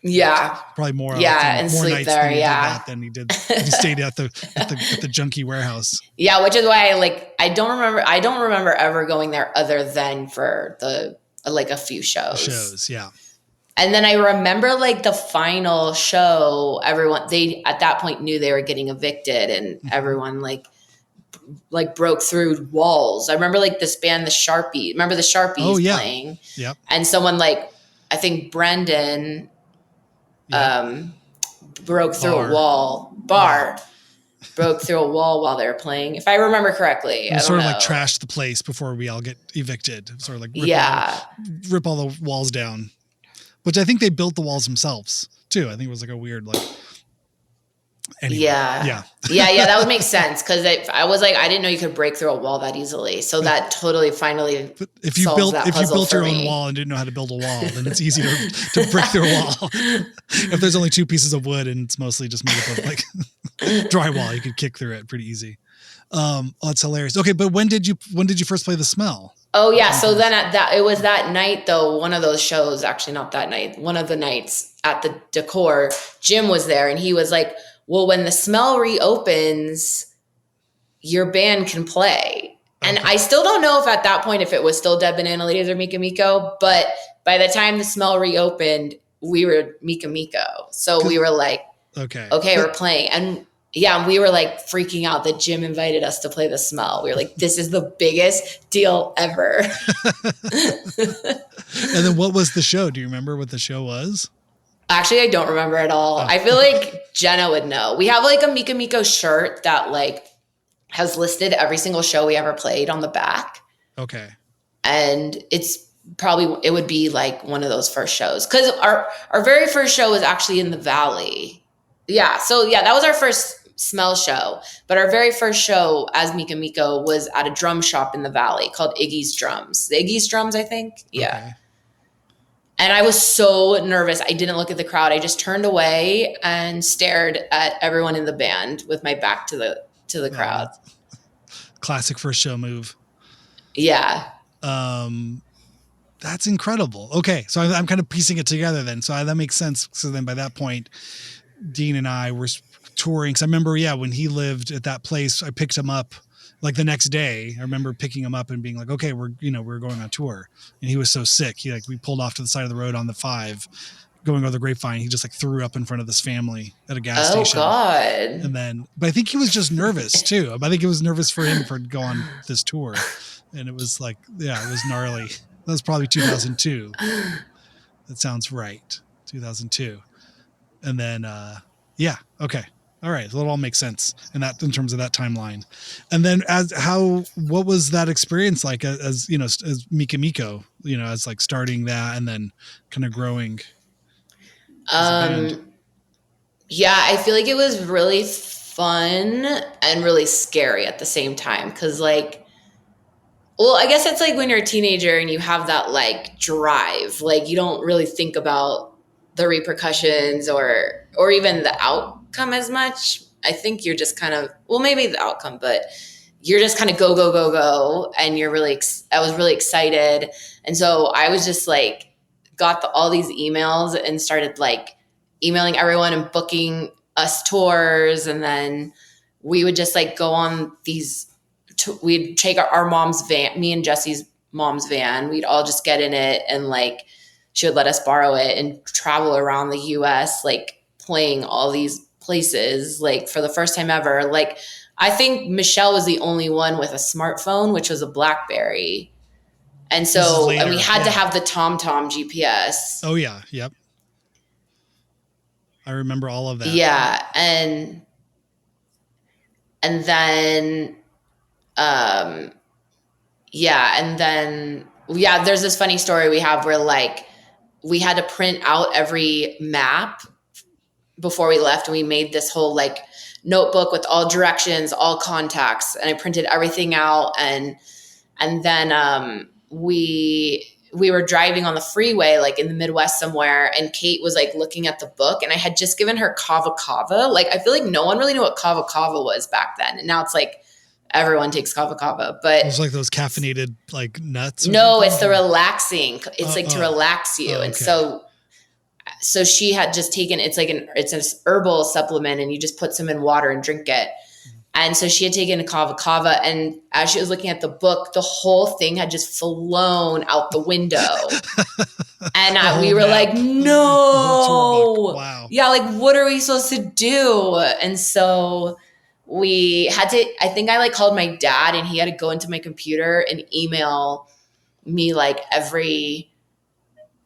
Yeah. Probably more. Yeah, and more sleep nights there. than he did Yeah. that than he did. He stayed at the junkie warehouse. Yeah, which is why I don't remember ever going there other than for a few shows. Yeah. And then I remember like the final show, they at that point knew they were getting evicted, and everyone like broke through walls. I remember like this band, the Sharpies. Remember the Sharpies playing? Yep. And someone like, I think Brendan broke through a wall. Broke through a wall while they were playing, if I remember correctly. I sort of like trashed the place before we all get evicted. Sort of like rip all the walls down. Which I think they built the walls themselves too. I think it was like a weird like. Anyway, yeah. That would make sense, because I was like, I didn't know you could break through a wall that easily. So that totally finally. But if you built your own wall and didn't know how to build a wall, then it's easy to break through a wall. If there's only 2 pieces of wood and it's mostly just made up of like drywall, you could kick through it pretty easy. That's hilarious. Okay, but when did you first play The Smell? Oh yeah, so then it was that night though. One of those shows, actually not that night. One of the nights at the Decor, Jim was there, and he was like, "Well, when The Smell reopens, your band can play." Okay. And I still don't know if at that point if it was still Dead Banana Ladies or Mika Miko, but by the time The Smell reopened, we were Mika Miko. So we were like, "Okay, we're playing." And yeah, we were like freaking out that Jim invited us to play The Smell. We were like, this is the biggest deal ever. And then what was the show? Do you remember what the show was? Actually, I don't remember at all. I feel like Jenna would know. We have like a Mika Miko shirt that like has listed every single show we ever played on the back. Okay. And it would be like one of those first shows. Because our very first show was actually in the Valley. Yeah. So yeah, that was our first Smell show. But our very first show as Mika Miko was at a drum shop in the Valley called Iggy's Drums. The Iggy's Drums, I think. Yeah. Okay. And I was so nervous. I didn't look at the crowd. I just turned away and stared at everyone in the band with my back to the crowd. Classic first show move. Yeah. That's incredible. Okay. So I'm kind of piecing it together then. So that makes sense. So then by that point, Dean and I were touring. So I remember, when he lived at that place, I picked him up like the next day. I remember picking him up and being like, okay, we're going on tour. And he was so sick. We pulled off to the side of the road on the 5 going over the Grapevine. He just like threw up in front of this family at a gas station. Oh God. And but I think he was just nervous too. I think it was nervous for him to go on this tour. And it was like, it was gnarly. That was probably 2002. That sounds right. 2002. And then, okay. All right. So it all makes sense in terms of that timeline. And then what was that experience like as Mika Miko, as like starting that and then kind of growing? Yeah, I feel like it was really fun and really scary at the same time. 'Cause like, well, I guess it's like when you're a teenager and you have that like drive, like you don't really think about the repercussions or even the outcome as much. I think you're just kind of, well, maybe the outcome, but you're just kind of go, go, go, go. And I was really excited. And so I was just like, got all these emails and started like emailing everyone and booking us tours. And then we would just like go on these, we'd take our mom's van, me and Jesse's mom's van. We'd all just get in it and like, she would let us borrow it and travel around the US, like playing all these places, like for the first time ever. Like, I think Michelle was the only one with a smartphone, which was a BlackBerry. And so and we had to have the TomTom GPS. Oh yeah. Yep. I remember all of that. Yeah. And then, there's this funny story we have where like, we had to print out every map before we left. And we made this whole like notebook with all directions, all contacts. And I printed everything out. And then we were driving on the freeway, like in the Midwest somewhere. And Kate was like looking at the book and I had just given her Kava Kava. Like, I feel like no one really knew what Kava Kava was back then. And now it's like, everyone takes Kava Kava, but it was like those caffeinated like nuts. No, it's the relaxing. It's like to relax you. And so so she had just taken, it's an herbal supplement, and you just put some in water and drink it. And so she had taken a kava, and as she was looking at the book, the whole thing had just flown out the window. And we were like, no. Wow. Yeah, like, what are we supposed to do? And so we had to, I think I like called my dad, and he had to go into my computer and email me like every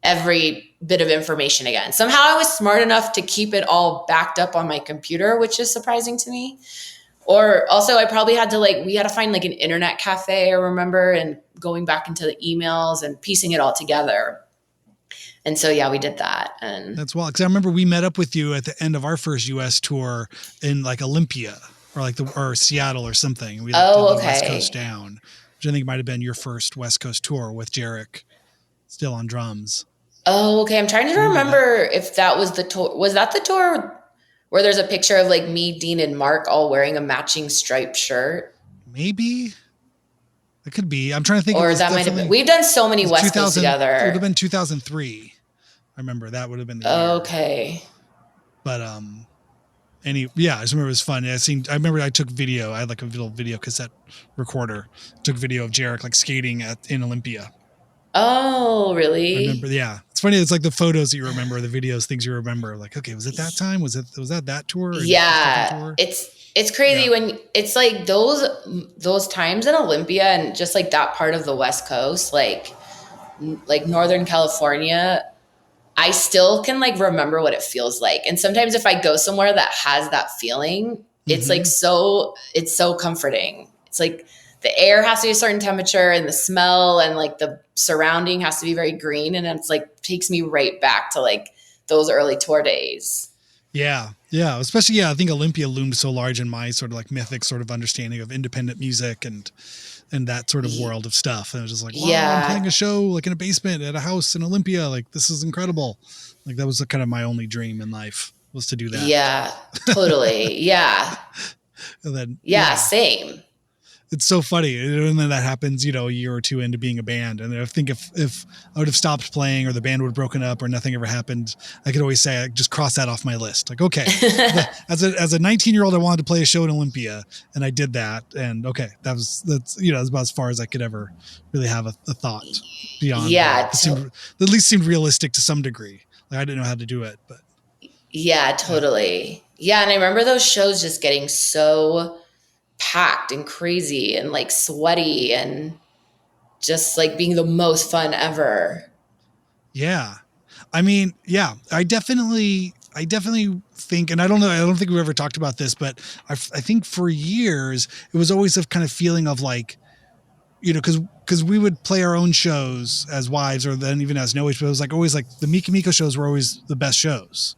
bit of information again. Somehow I was smart enough to keep it all backed up on my computer, which is surprising to me. Or also I probably had to we had to find like an internet cafe, I remember, and going back into the emails and piecing it all together. And so, yeah, we did that. And that's wild. Cause I remember we met up with you at the end of our first US tour in like Olympia or Seattle or something. We did the West Coast down, which I think might've been your first West Coast tour with Jarek still on drums. Oh, okay. I'm trying to remember if that was the tour. Was that the tour where there's a picture of like me, Dean, and Mark all wearing a matching striped shirt? Maybe. It could be. I'm trying to think. Or that might have been. We've done so many West Coast together. It would have been 2003. I remember that would have been the year. Okay. But I just remember it was fun. I remember I took video. I had like a little video cassette recorder. Took video of Jarek like skating in Olympia. Oh, really? I remember, yeah. It's funny. It's like the photos that you remember, the videos, things you remember. Like, okay, was it that time? Was that tour? Yeah, tour? It's crazy when it's like those times in Olympia and just like that part of the West Coast, like Northern California. I still can like remember what it feels like, and sometimes if I go somewhere that has that feeling, it's like it's so comforting. It's like the air has to be a certain temperature, and the smell and like the surrounding has to be very green. And it's like takes me right back to like those early tour days. Yeah. Yeah. Especially, I think Olympia loomed so large in my sort of like mythic sort of understanding of independent music and that sort of world of stuff. And it was just like, wow, I'm playing a show like in a basement at a house in Olympia. Like, this is incredible. Like that was kind of my only dream in life, was to do that. Yeah, totally. Yeah. And then, same. It's so funny. And then that happens, a year or two into being a band. And I think if I would have stopped playing or the band would have broken up or nothing ever happened, I could always say, I just cross that off my list. Like, okay, as a 19-year-old, I wanted to play a show in Olympia, and I did that. And okay, that's that's about as far as I could ever really have a thought beyond. Yeah. At least seemed realistic to some degree. Like I didn't know how to do it, but. Yeah, totally. Yeah. And I remember those shows just getting so packed and crazy and like sweaty and just like being the most fun ever. Yeah. I mean, yeah, I definitely think, and I don't think we've ever talked about this, but I think for years it was always a kind of feeling of like, cause we would play our own shows as wives or then even as no age, but it was like always like the Mika Miko shows were always the best shows.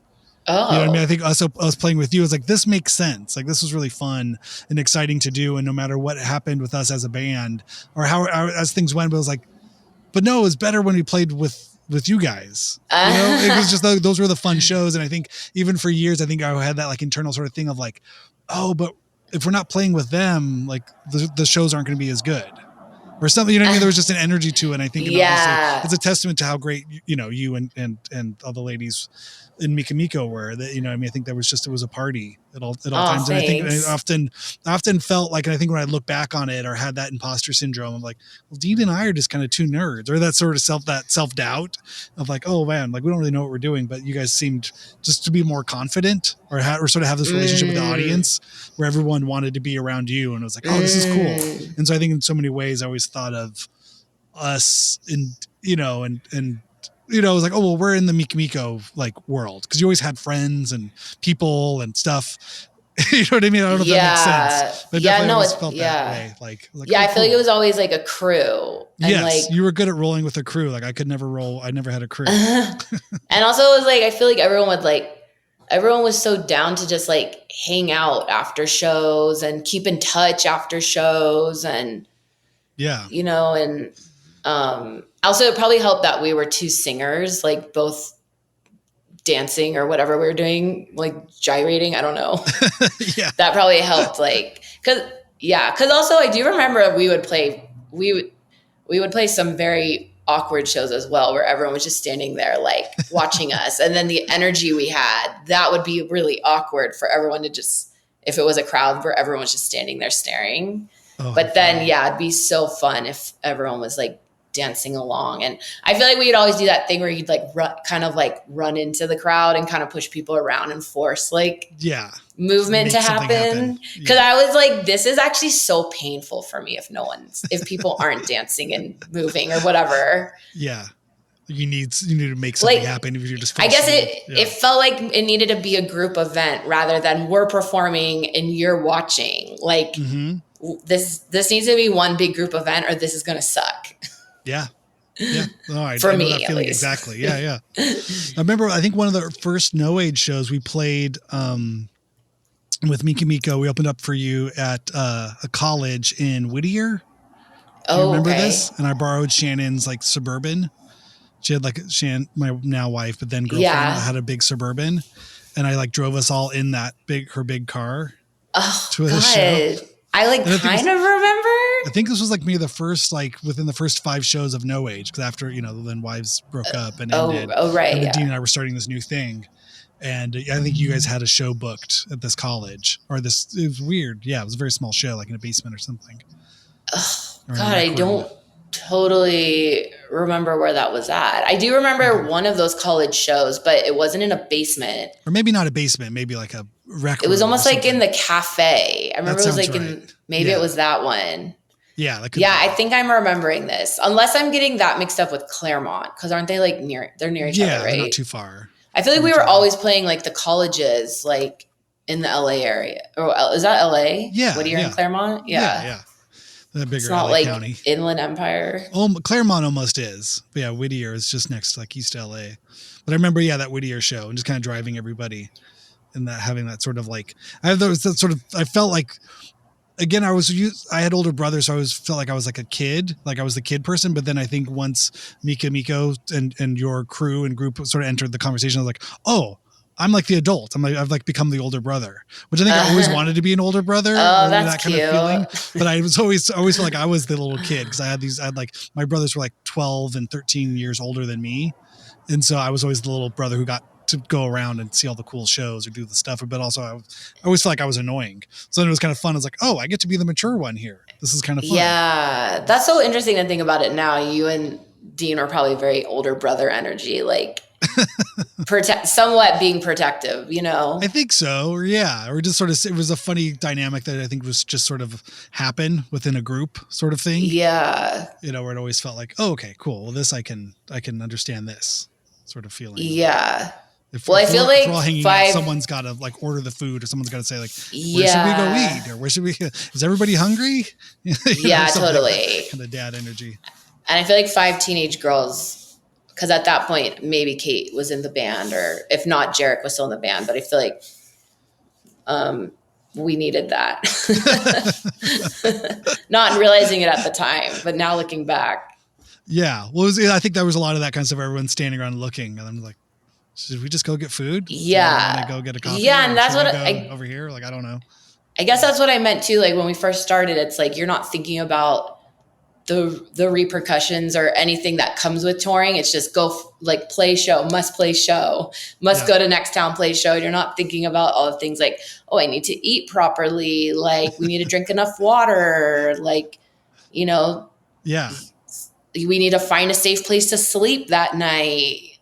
Oh, you know what I mean? I think us playing with you is like, this makes sense. Like this was really fun and exciting to do. And no matter what happened with us as a band or how as things went, but it was like, but no, it was better when we played with you guys. It was just those were the fun shows. And I think even for years, I think I had that like internal sort of thing of like, oh, but if we're not playing with them, like the shows aren't going to be as good. Or something, what I mean? There was just an energy to it. And I think it's a testament to how great, you and all the ladies in Mika Miko were. That I think it was a party at all times. And I think I often felt like, and I think when I look back on it or had that imposter syndrome, I'm like, well, Dean and I are just kind of two nerds, or that sort of self-doubt of like, oh man, like we don't really know what we're doing, but you guys seemed just to be more confident or sort of have this relationship with the audience where everyone wanted to be around you. And it was like, oh, this is cool. And so I think in so many ways I always thought of us and it was like, oh, well, we're in the Mika Miko like world. Cause you always had friends and people and stuff. You know what I mean? I don't know if that makes sense. But it felt that way. Like, I feel like it was always like a crew. And yes. You were good at rolling with a crew. Like I could never roll. I never had a crew. And also it was like, I feel like everyone was so down to just like hang out after shows and keep in touch after shows. And, also it probably helped that we were two singers, like both dancing or whatever we were doing, like gyrating. I don't know. Yeah. That probably helped. Like, cause also I do remember we would play some very awkward shows as well, where everyone was just standing there like watching us. And then the energy we had, that would be really awkward for everyone to just, if it was a crowd where everyone was just standing there staring. But then, it'd be so fun if everyone was like dancing along. And I feel like we'd always do that thing where you'd like run into the crowd and kind of push people around and force like movement to happen. Because I was like, this is actually so painful for me if people aren't dancing and moving or whatever. Yeah. You need to make something happen if you're just I guess it felt like it needed to be a group event rather than we're performing and you're watching. Like this needs to be one big group event or this is going to suck. Yeah. Yeah. Oh, For I know me, that at feeling least. exactly. Yeah. Yeah. I remember, I think one of the first No Age shows we played, with Mika Miko, we opened up for you at a college in Whittier. Do you remember this? And I borrowed Shannon's like Suburban. She had like my now wife, but then girlfriend had a big Suburban, and I like drove us all in that her big car to the show. I kind of remember. I think this was like maybe the first, like within the first 5 shows of No Age, because after, then Wives broke up and ended. Oh, right. And then Dean and I were starting this new thing. And I think you guys had a show booked at this college it was weird. Yeah. It was a very small show, like in a basement or something. Oh, God, I don't totally remember where that was at. I do remember one of those college shows, but it wasn't in a basement. Or maybe not a basement, maybe like a rec room. It was almost like in the cafe. I remember it was like right. It was that one. Yeah. I think I'm remembering this. Unless I'm getting that mixed up with Claremont, because aren't they like they're near each other, right? They're not too far. I feel like we were always playing like the colleges like in the LA area. Or is that LA? Yeah. Whittier and Claremont? Yeah. The bigger it's not LA like county. Inland Empire. Claremont almost is. But yeah, Whittier is just next to like East LA. But I remember, that Whittier show and just kind of driving everybody and having that sort of like, I felt like, again, I had older brothers, so I always felt like I was like a kid, like I was the kid person. But then I think once Mika Miko and your crew and group sort of entered the conversation, I was like, oh, I'm like the adult. I've like become the older brother, which I think I always wanted to be an older brother. Oh, that's that kind cute. of feeling. But I was always felt like I was the little kid because I had like my brothers were like 12 and 13 years older than me. And so I was always the little brother who got to go around and see all the cool shows or do the stuff. But also I always felt like I was annoying. So then it was kind of fun. I was like, oh, I get to be the mature one here. This is kind of fun. Yeah. That's so interesting to think about it now. You and Dean are probably very older brother energy, like somewhat being protective, I think so. Or just sort of, it was a funny dynamic that I think was just sort of happen within a group sort of thing. Yeah. Where it always felt like, oh, okay, cool. Well, this I can understand this sort of feeling. Yeah. I feel like we're all hanging out, someone's got to like order the food, or someone's got to say like, where should we go eat? Or where should we, is everybody hungry? Yeah, totally. Kind of dad energy. And I feel like 5 teenage girls, because at that point, maybe Kate was in the band, or if not, Jarek was still in the band. But I feel like we needed that. Not realizing it at the time, but now looking back. Yeah. Well, I think there was a lot of that kind of stuff. Everyone standing around looking, and I'm like, should we just go get food? Yeah. Go get a coffee? Yeah. And that's what over here. Like, I don't know. I guess that's what I meant too. Like when we first started, it's like, you're not thinking about the repercussions or anything that comes with touring. It's just play show, must go to next town, play show. You're not thinking about all the things like, oh, I need to eat properly. Like we need to drink enough water. Like, yeah, we need to find a safe place to sleep that night.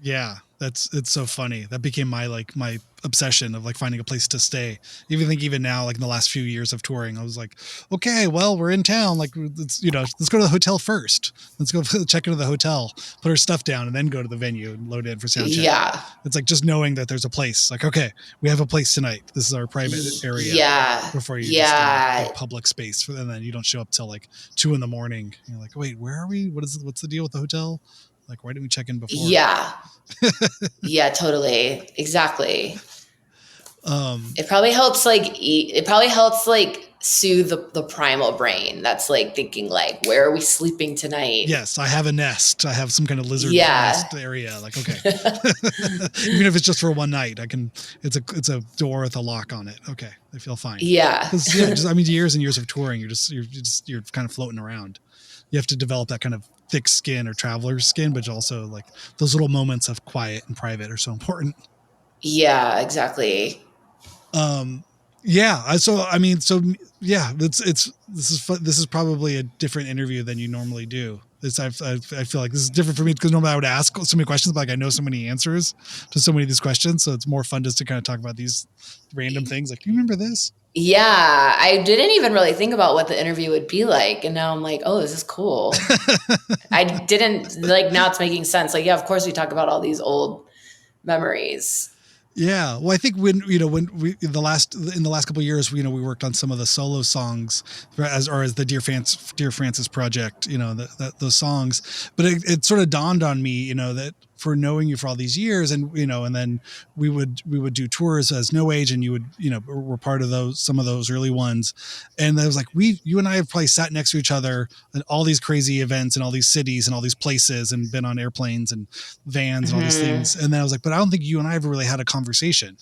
Yeah. It's so funny. That became my obsession of like finding a place to stay. Even now, like in the last few years of touring, I was like, okay, well, we're in town. Like, let's go to the hotel first. Let's go check into the hotel, put our stuff down, and then go to the venue and load in for sound check. Yeah. It's like just knowing that there's a place. Like, okay, we have a place tonight. This is our private area. Yeah. Before you just go public space, and then you don't show up till like 2 a.m. You're like, wait, where are we? What's the deal with the hotel? Like, why didn't we check in before? Yeah. Yeah, totally. Exactly. It probably helps soothe the primal brain that's like thinking like, where are we sleeping tonight? Yes, I have a nest. I have some kind of lizard nest area. Like, okay. Even if it's just for one night, it's a door with a lock on it. Okay. I feel fine. Yeah. Years and years of touring, you're kind of floating around. You have to develop that kind of thick skin or traveler's skin, but also like those little moments of quiet and private are so important. Yeah, exactly. Yeah. So, I mean, yeah, this is probably a different interview than you normally do. I feel like this is different for me because normally I would ask so many questions, but like I know so many answers to so many of these questions. So it's more fun just to kind of talk about these random things. Like, do you remember this? Yeah, I didn't even really think about what the interview would be like. And now I'm like, oh, this is cool. I didn't like, now it's making sense. Like, yeah, of course we talk about all these old memories. Yeah. Well, I think when we in the last couple of years, we worked on some of the solo songs as the Dear Francis project, those songs, but it sort of dawned on me, that for knowing you for all these years and, and then we would do tours as No Age and you would, were part of some of those early ones. And I was like, you and I have probably sat next to each other at all these crazy events in all these cities and all these places and been on airplanes and vans and all these things. And then I was like, but I don't think you and I ever really had a conversation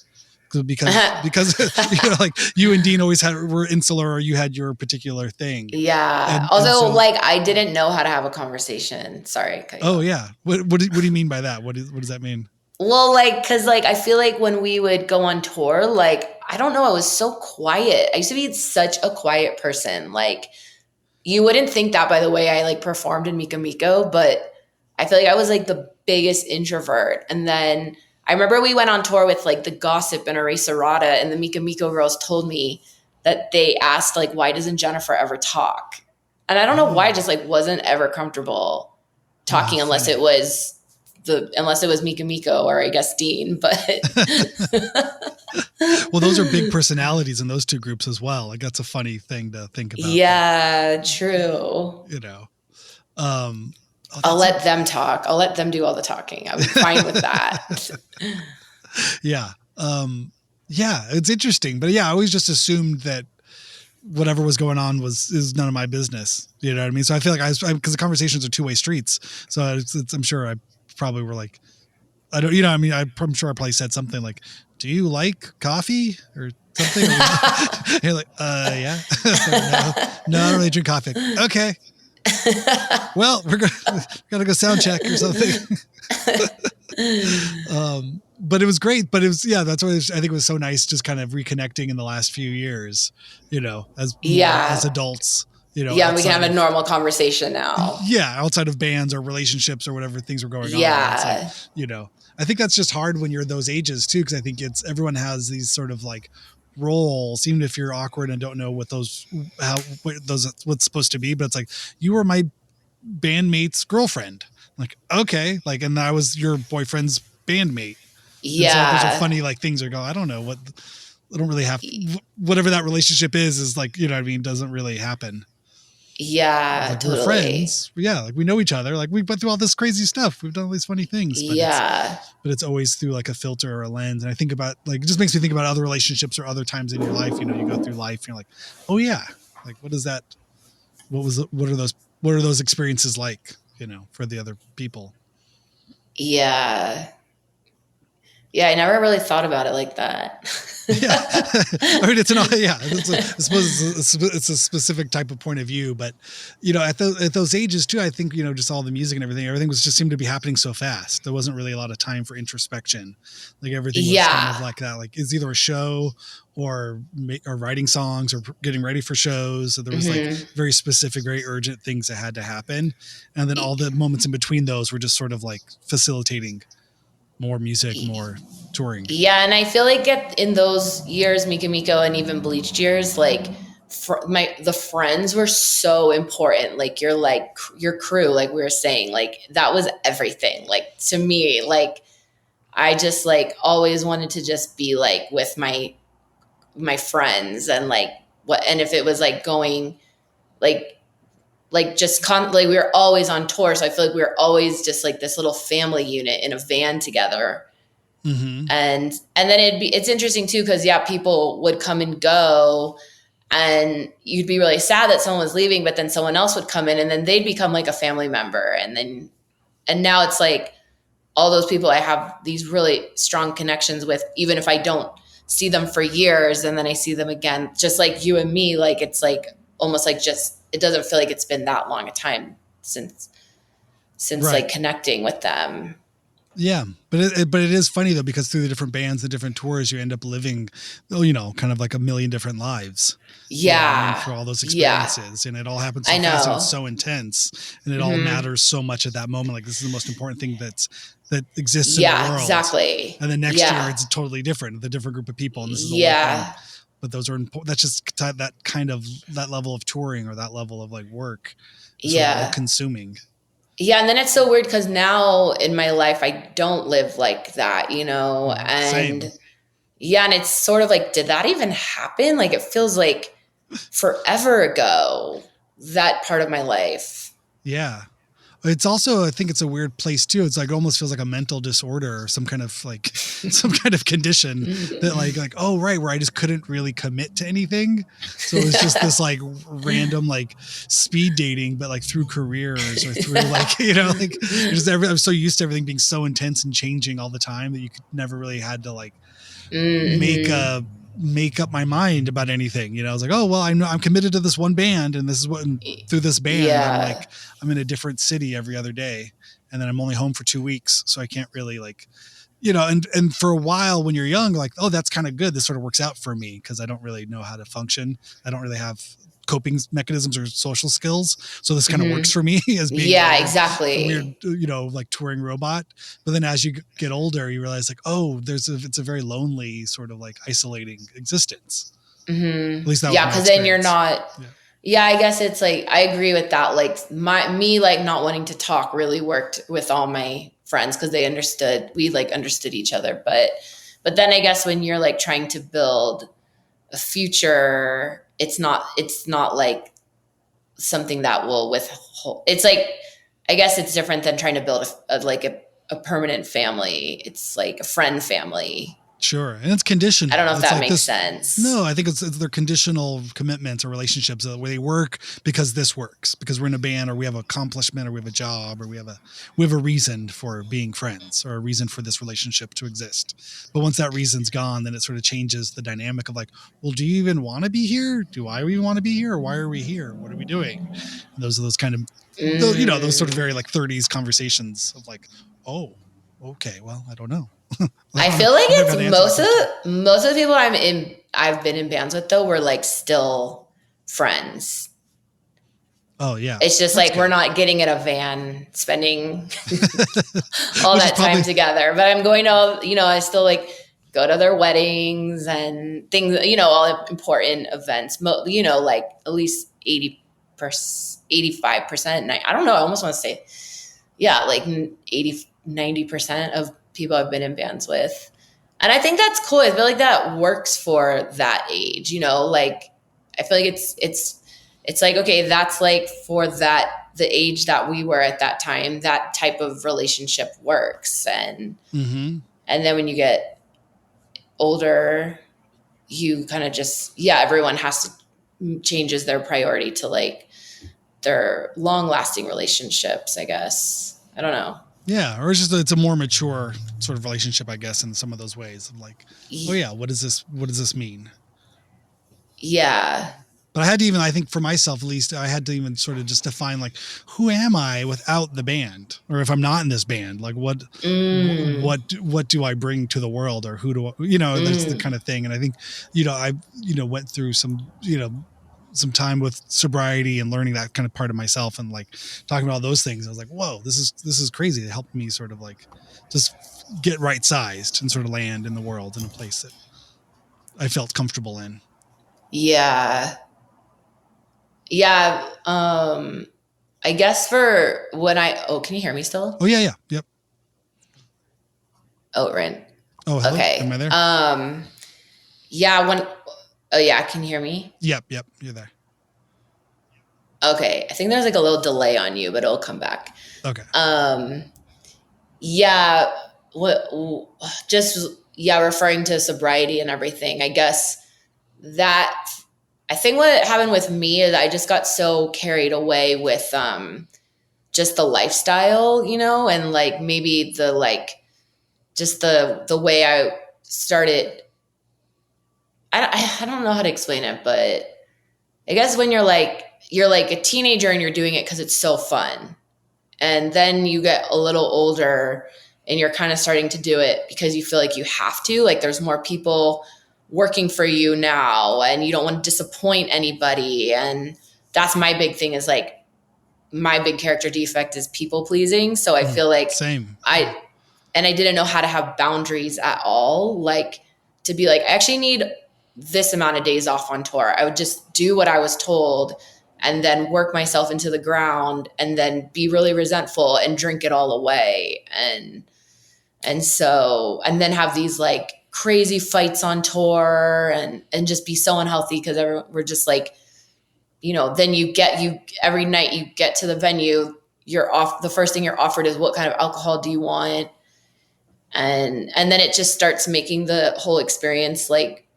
because like you and Dean always were insular or you had your particular thing. Yeah. Although like I didn't know how to have a conversation. Sorry. Oh yeah. What do you mean by that? What does that mean? Well, like, cause like, I feel like when we would go on tour, like, I don't know, I was so quiet. I used to be such a quiet person. Like you wouldn't think that by the way I like performed in Mika Miko, but I feel like I was like the biggest introvert. And then I remember we went on tour with like the Gossip and Eraserata, and the Mika Miko girls told me that they asked like, why doesn't Jennifer ever talk? And I don't know why, I just like wasn't ever comfortable talking unless it was Mika Miko or I guess Dean, but well, those are big personalities in those two groups as well. Like that's a funny thing to think about. Yeah, true. I'll let them talk. I'll let them do all the talking. I'm fine with that. Yeah. Yeah, it's interesting. But yeah, I always just assumed that whatever was going on is none of my business. You know what I mean? So I feel like because the conversations are two-way streets. So I'm sure I probably were like, I don't, I'm sure I probably said something like, do you like coffee or something? You're like, yeah. No, I don't really drink coffee. Okay. Well, we're gonna go sound check or something. But it was great. But it was, yeah, that's why I think it was so nice just kind of reconnecting in the last few years, as adults, Yeah, we can have a normal conversation now. Yeah, outside of bands or relationships or whatever things were going on. Yeah. Like, I think that's just hard when you're those ages too, because I think everyone has these sort of like roles, even if you're awkward and don't know what's supposed to be, but it's like, you were my bandmate's girlfriend. Like, okay. Like, and I was your boyfriend's bandmate. Yeah. So those are funny, like things are going, I don't know I don't really have, whatever that relationship is like, doesn't really happen. Yeah, like, totally. We're friends. Yeah. Like we know each other. Like we went through all this crazy stuff. We've done all these funny things. But but it's always through like a filter or a lens. And I think about like, it just makes me think about other relationships or other times in your life. You go through life and you're like, oh yeah. Like, what is that? What are those experiences like, for the other people? Yeah. Yeah, I never really thought about it like that. Yeah, I mean, I suppose it's a specific type of point of view, but at those ages too, I think just all the music and everything was just seemed to be happening so fast. There wasn't really a lot of time for introspection. Like everything was kind of like that. Like it's either a show or writing songs or getting ready for shows. So there was like very specific, very urgent things that had to happen, and then all the moments in between those were just sort of like facilitating more music, more touring. Yeah, and I feel like in those years, Mika Miko and even Bleached years, like the friends were so important. Like your crew, like we were saying, like that was everything. Like to me, like I just like always wanted to just be like with my friends and like and if it was like going like just like we were always on tour. So I feel like we were always just like this little family unit in a van together. Mm-hmm. And then it's interesting too, because people would come and go and you'd be really sad that someone was leaving, but then someone else would come in and then they'd become like a family member. And now it's like all those people I have these really strong connections with, even if I don't see them for years and then I see them again, just like you and me, like it's like almost like just, it doesn't feel like it's been that long a time since since Right. like connecting with them. Yeah, but it is funny though, because through the different bands, the different tours, you end up living, you know, kind of like a million different lives. You know what I mean? For all those experiences, and it all happens so I fast and know. it's so intense, and it all matters so much at that moment. Like, this is the most important thing that exists in the world. Exactly. And then next year it's totally different, the different group of people, and this is the whole thing. But those are important. That's just that kind of that level of touring or that level of like work is sort of all consuming. Yeah, and then it's so weird because now in my life I don't live like that, you know, and Same. Yeah, and it's sort of like, did that even happen? Like, it feels like forever ago, that part of my life. Yeah. It's also, I think it's a weird place too. It's like, almost feels like a mental disorder or some kind of like, some kind of condition that like, oh, right. Where I just couldn't really commit to anything. So it was just this like random, like speed dating, but like through careers or through like, you know, like just I'm so used to everything being so intense and changing all the time that you could never really had to like make up my mind about anything. You know, I was like, oh, well, I'm committed to this one band, and this is what, through this band, I'm in a different city every other day. And then I'm only home for 2 weeks. So I can't really like, you know, and for a while when you're young, like, oh, that's kind of good. This sort of works out for me, 'cause I don't really know how to function. I don't really have coping mechanisms or social skills. So this kind of works for me as being exactly a weird, you know, like touring robot. But then as you get older, you realize like, oh, it's a very lonely sort of like isolating existence. At least that was my because then you're experience. not. Yeah, I guess it's like, I agree with that. Like me like not wanting to talk really worked with all my friends because we like understood each other. But then I guess when you're like trying to build a future, it's not like something that will withhold. It's like, I guess it's different than trying to build a permanent family. It's like a friend family. Sure. And it's conditional. I don't know if that like makes sense. No, I think it's their conditional commitments or relationships where they work because this works, because we're in a band, or we have an accomplishment, or we have a job, or we have a reason for being friends, or a reason for this relationship to exist. But once that reason's gone, then it sort of changes the dynamic of like, well, do you even want to be here? Do I even want to be here? Or why are we here? What are we doing? And those are those kind of, you know, those sort of very like 30s conversations of like, oh, okay, well, I don't know. I feel like it's most of the people I've been in bands with though, we're like still friends. Oh yeah. It's just like, we're not getting in a van spending all that time together, but I'm going to, you know, I still like go to their weddings and things, you know, all important events, you know, like at least 85%. I don't know. I almost want to say, like 90% of people I've been in bands with. And I think that's cool. I feel like that works for that age, you know, like I feel like it's like, okay, that's like for the age that we were at that time, that type of relationship works. And and then when you get older, you kind of just, everyone changes their priority to like their long lasting relationships, I guess. I don't know. Yeah, or it's a more mature sort of relationship, I guess, in some of those ways of like, oh yeah, what does this mean? Yeah. But I think for myself at least, I had to even sort of just define like, who am I without the band? Or if I'm not in this band, like what do I bring to the world, or who do I, you know, that's the kind of thing. And I think, you know, I, you know, went through some, you know, some time with sobriety and learning that kind of part of myself, and like talking about all those things. I was like, whoa, this is crazy. It helped me sort of like just get right sized and sort of land in the world in a place that I felt comfortable in. Yeah. Yeah. I guess for when can you hear me still? Oh yeah. Yep. Oh, Rin. Oh, hello? Okay. Am I there? Yeah. Oh yeah. Can you hear me? Yep. You're there. Okay. I think there's like a little delay on you, but it'll come back. Okay. Yeah. Referring to sobriety and everything, I guess I think what happened with me is I just got so carried away with, just the lifestyle, you know, and like maybe the, like, just the way I started. I don't know how to explain it, but I guess when you're like a teenager and you're doing it because it's so fun. And then you get a little older and you're kind of starting to do it because you feel like you have to, like there's more people working for you now and you don't want to disappoint anybody. And that's my big thing, is like my big character defect is people pleasing. So I feel like I didn't know how to have boundaries at all. Like to be like, I actually need this amount of days off on tour. I would just do what I was told and then work myself into the ground and then be really resentful and drink it all away. And then have these like crazy fights on tour and just be so unhealthy because we're just like, you know, then every night you get to the venue, you're off. The first thing you're offered is what kind of alcohol do you want? And then it just starts making the whole experience like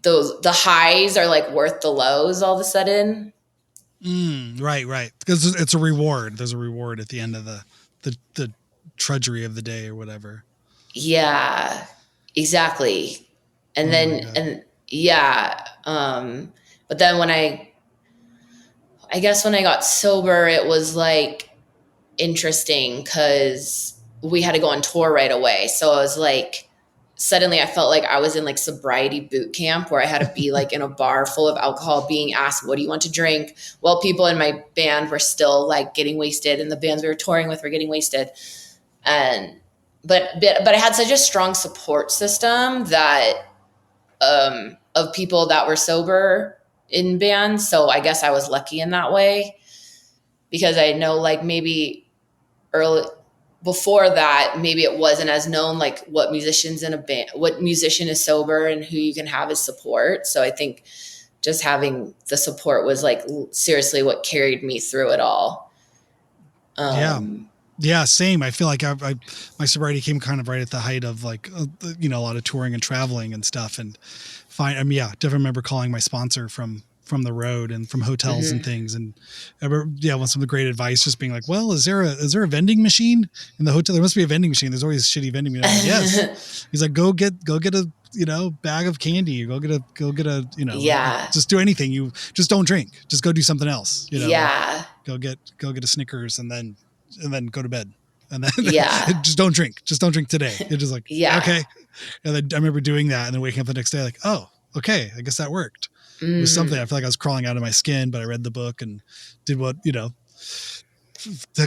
the highs are like worth the lows all of a sudden. Right. Because it's a reward. There's a reward at the end of the trudgery of the day or whatever. Yeah, exactly. And but then when I guess when I got sober, it was like interesting because we had to go on tour right away. So I was like, suddenly I felt like I was in like sobriety boot camp where I had to be like in a bar full of alcohol being asked, what do you want to drink? Well, people in my band were still like getting wasted and the bands we were touring with were getting wasted. But I had such a strong support system that, of people that were sober in bands. So I guess I was lucky in that way because I know like maybe before that, maybe it wasn't as known, like what musicians in a band, what musician is sober and who you can have as support. So I think just having the support was like seriously what carried me through it all. Yeah, same. I feel like my sobriety came kind of right at the height of like, a lot of touring and traveling and stuff. And definitely remember calling my sponsor from the road and from hotels and things. And with some of the great advice, just being like, well, is there a vending machine in the hotel? There must be a vending machine. There's always shitty vending machine. Like, yes. He's like, go get a, bag of candy. Go get a, just do anything. You just don't drink. Just go do something else. Go get a Snickers and then go to bed. And then just don't drink. Just don't drink today. It's just like, okay. And then I remember doing that and then waking up the next day like, oh, okay, I guess that worked. It was something. I feel like I was crawling out of my skin, but I read the book and did what,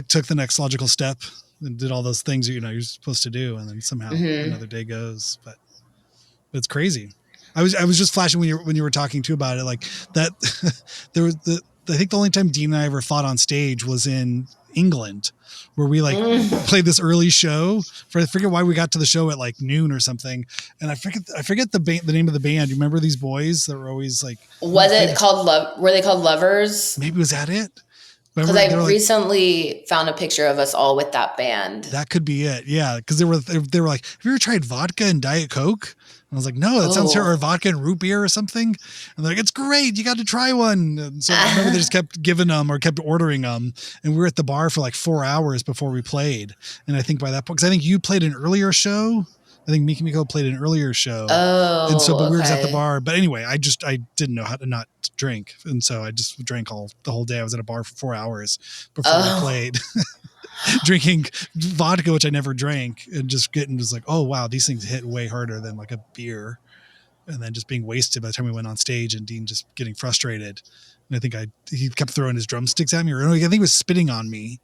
took the next logical step and did all those things, you're supposed to do. And then somehow another day goes, but it's crazy. I was just flashing when you were talking too about it, like that there was I think the only time Dean and I ever fought on stage was in England, where we like played this early show. I forget why we got to the show at like noon or something, and I forget the name of the band. You remember these boys that were always like? Was it called Love? Were they called Lovers? Maybe was that it? Because I recently found a picture of us all with that band. That could be it. Yeah, because they were like, have you ever tried vodka and Diet Coke? And I was like, no, that sounds terrible. Or vodka and root beer or something. And they're like, it's great. You got to try one. And so I remember they just kept giving them or kept ordering them. And we were at the bar for like 4 hours before we played. And I think by that point, because I think you played an earlier show. I think Mika Miko played an earlier show. Oh, and so, but we were just at the bar. But anyway, I didn't know how to not drink. And so I just drank the whole day. I was at a bar for 4 hours before we played. Drinking vodka, which I never drank, and just like, oh wow, these things hit way harder than like a beer. And then just being wasted by the time we went on stage, and Dean just getting frustrated. And I think he kept throwing his drumsticks at me, or I think he was spitting on me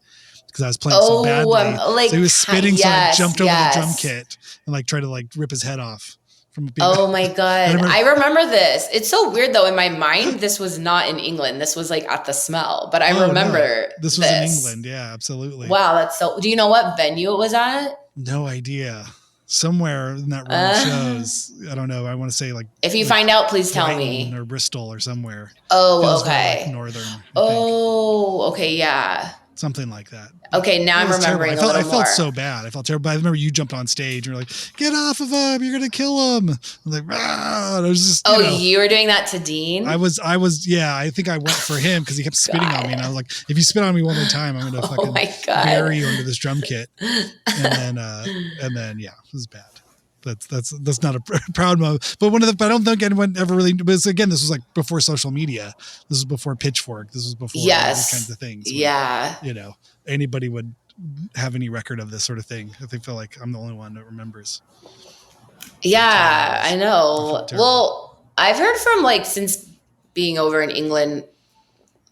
because I was playing so badly. So he was spitting, so I jumped over the drum kit and like tried to like rip his head off. Oh my God. I remember this. It's so weird though. In my mind, this was not in England. This was like at the Smell, but I remember no. This was in England. Yeah, absolutely. Wow. Do you know what venue it was at? No idea. Somewhere in that room of shows. I don't know. I want to say like, if you find out, please tell me. Or Bristol or somewhere. Oh, okay. Like northern. Okay. Yeah. Something like that. Okay, now I'm remembering a little more. I felt so bad. I felt terrible. I remember you jumped on stage and you're like, get off of him. You're going to kill him. I was like, ah. And I was just, you were doing that to Dean? I was, yeah, I think I went for him because he kept spitting on me. And I was like, if you spit on me one more time, I'm going to fucking bury you under this drum kit. And then, yeah, it was bad. that's not a proud moment. But I don't think anyone ever really, because again, this was like before social media. This was before Pitchfork. This was before all these kinds of things. When, anybody would have any record of this sort of thing. I feel like I'm the only one that remembers. Yeah, I know. Well, I've heard from like, since being over in England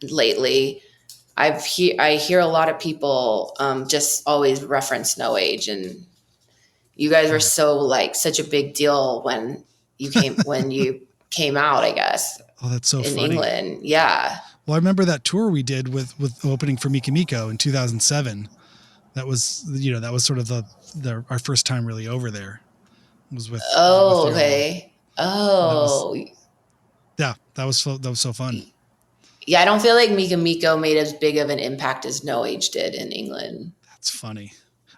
lately, I hear a lot of people just always reference No Age, and you guys were so like such a big deal when you came out, I guess. Oh, that's so in funny. England. Yeah. Well, I remember that tour we did with opening for Mika Miko in 2007. That was, that was sort of our first time really over there. It was with. Oh, okay. Oh. That was so fun. Yeah, I don't feel like Mika Miko made as big of an impact as No Age did in England. That's funny.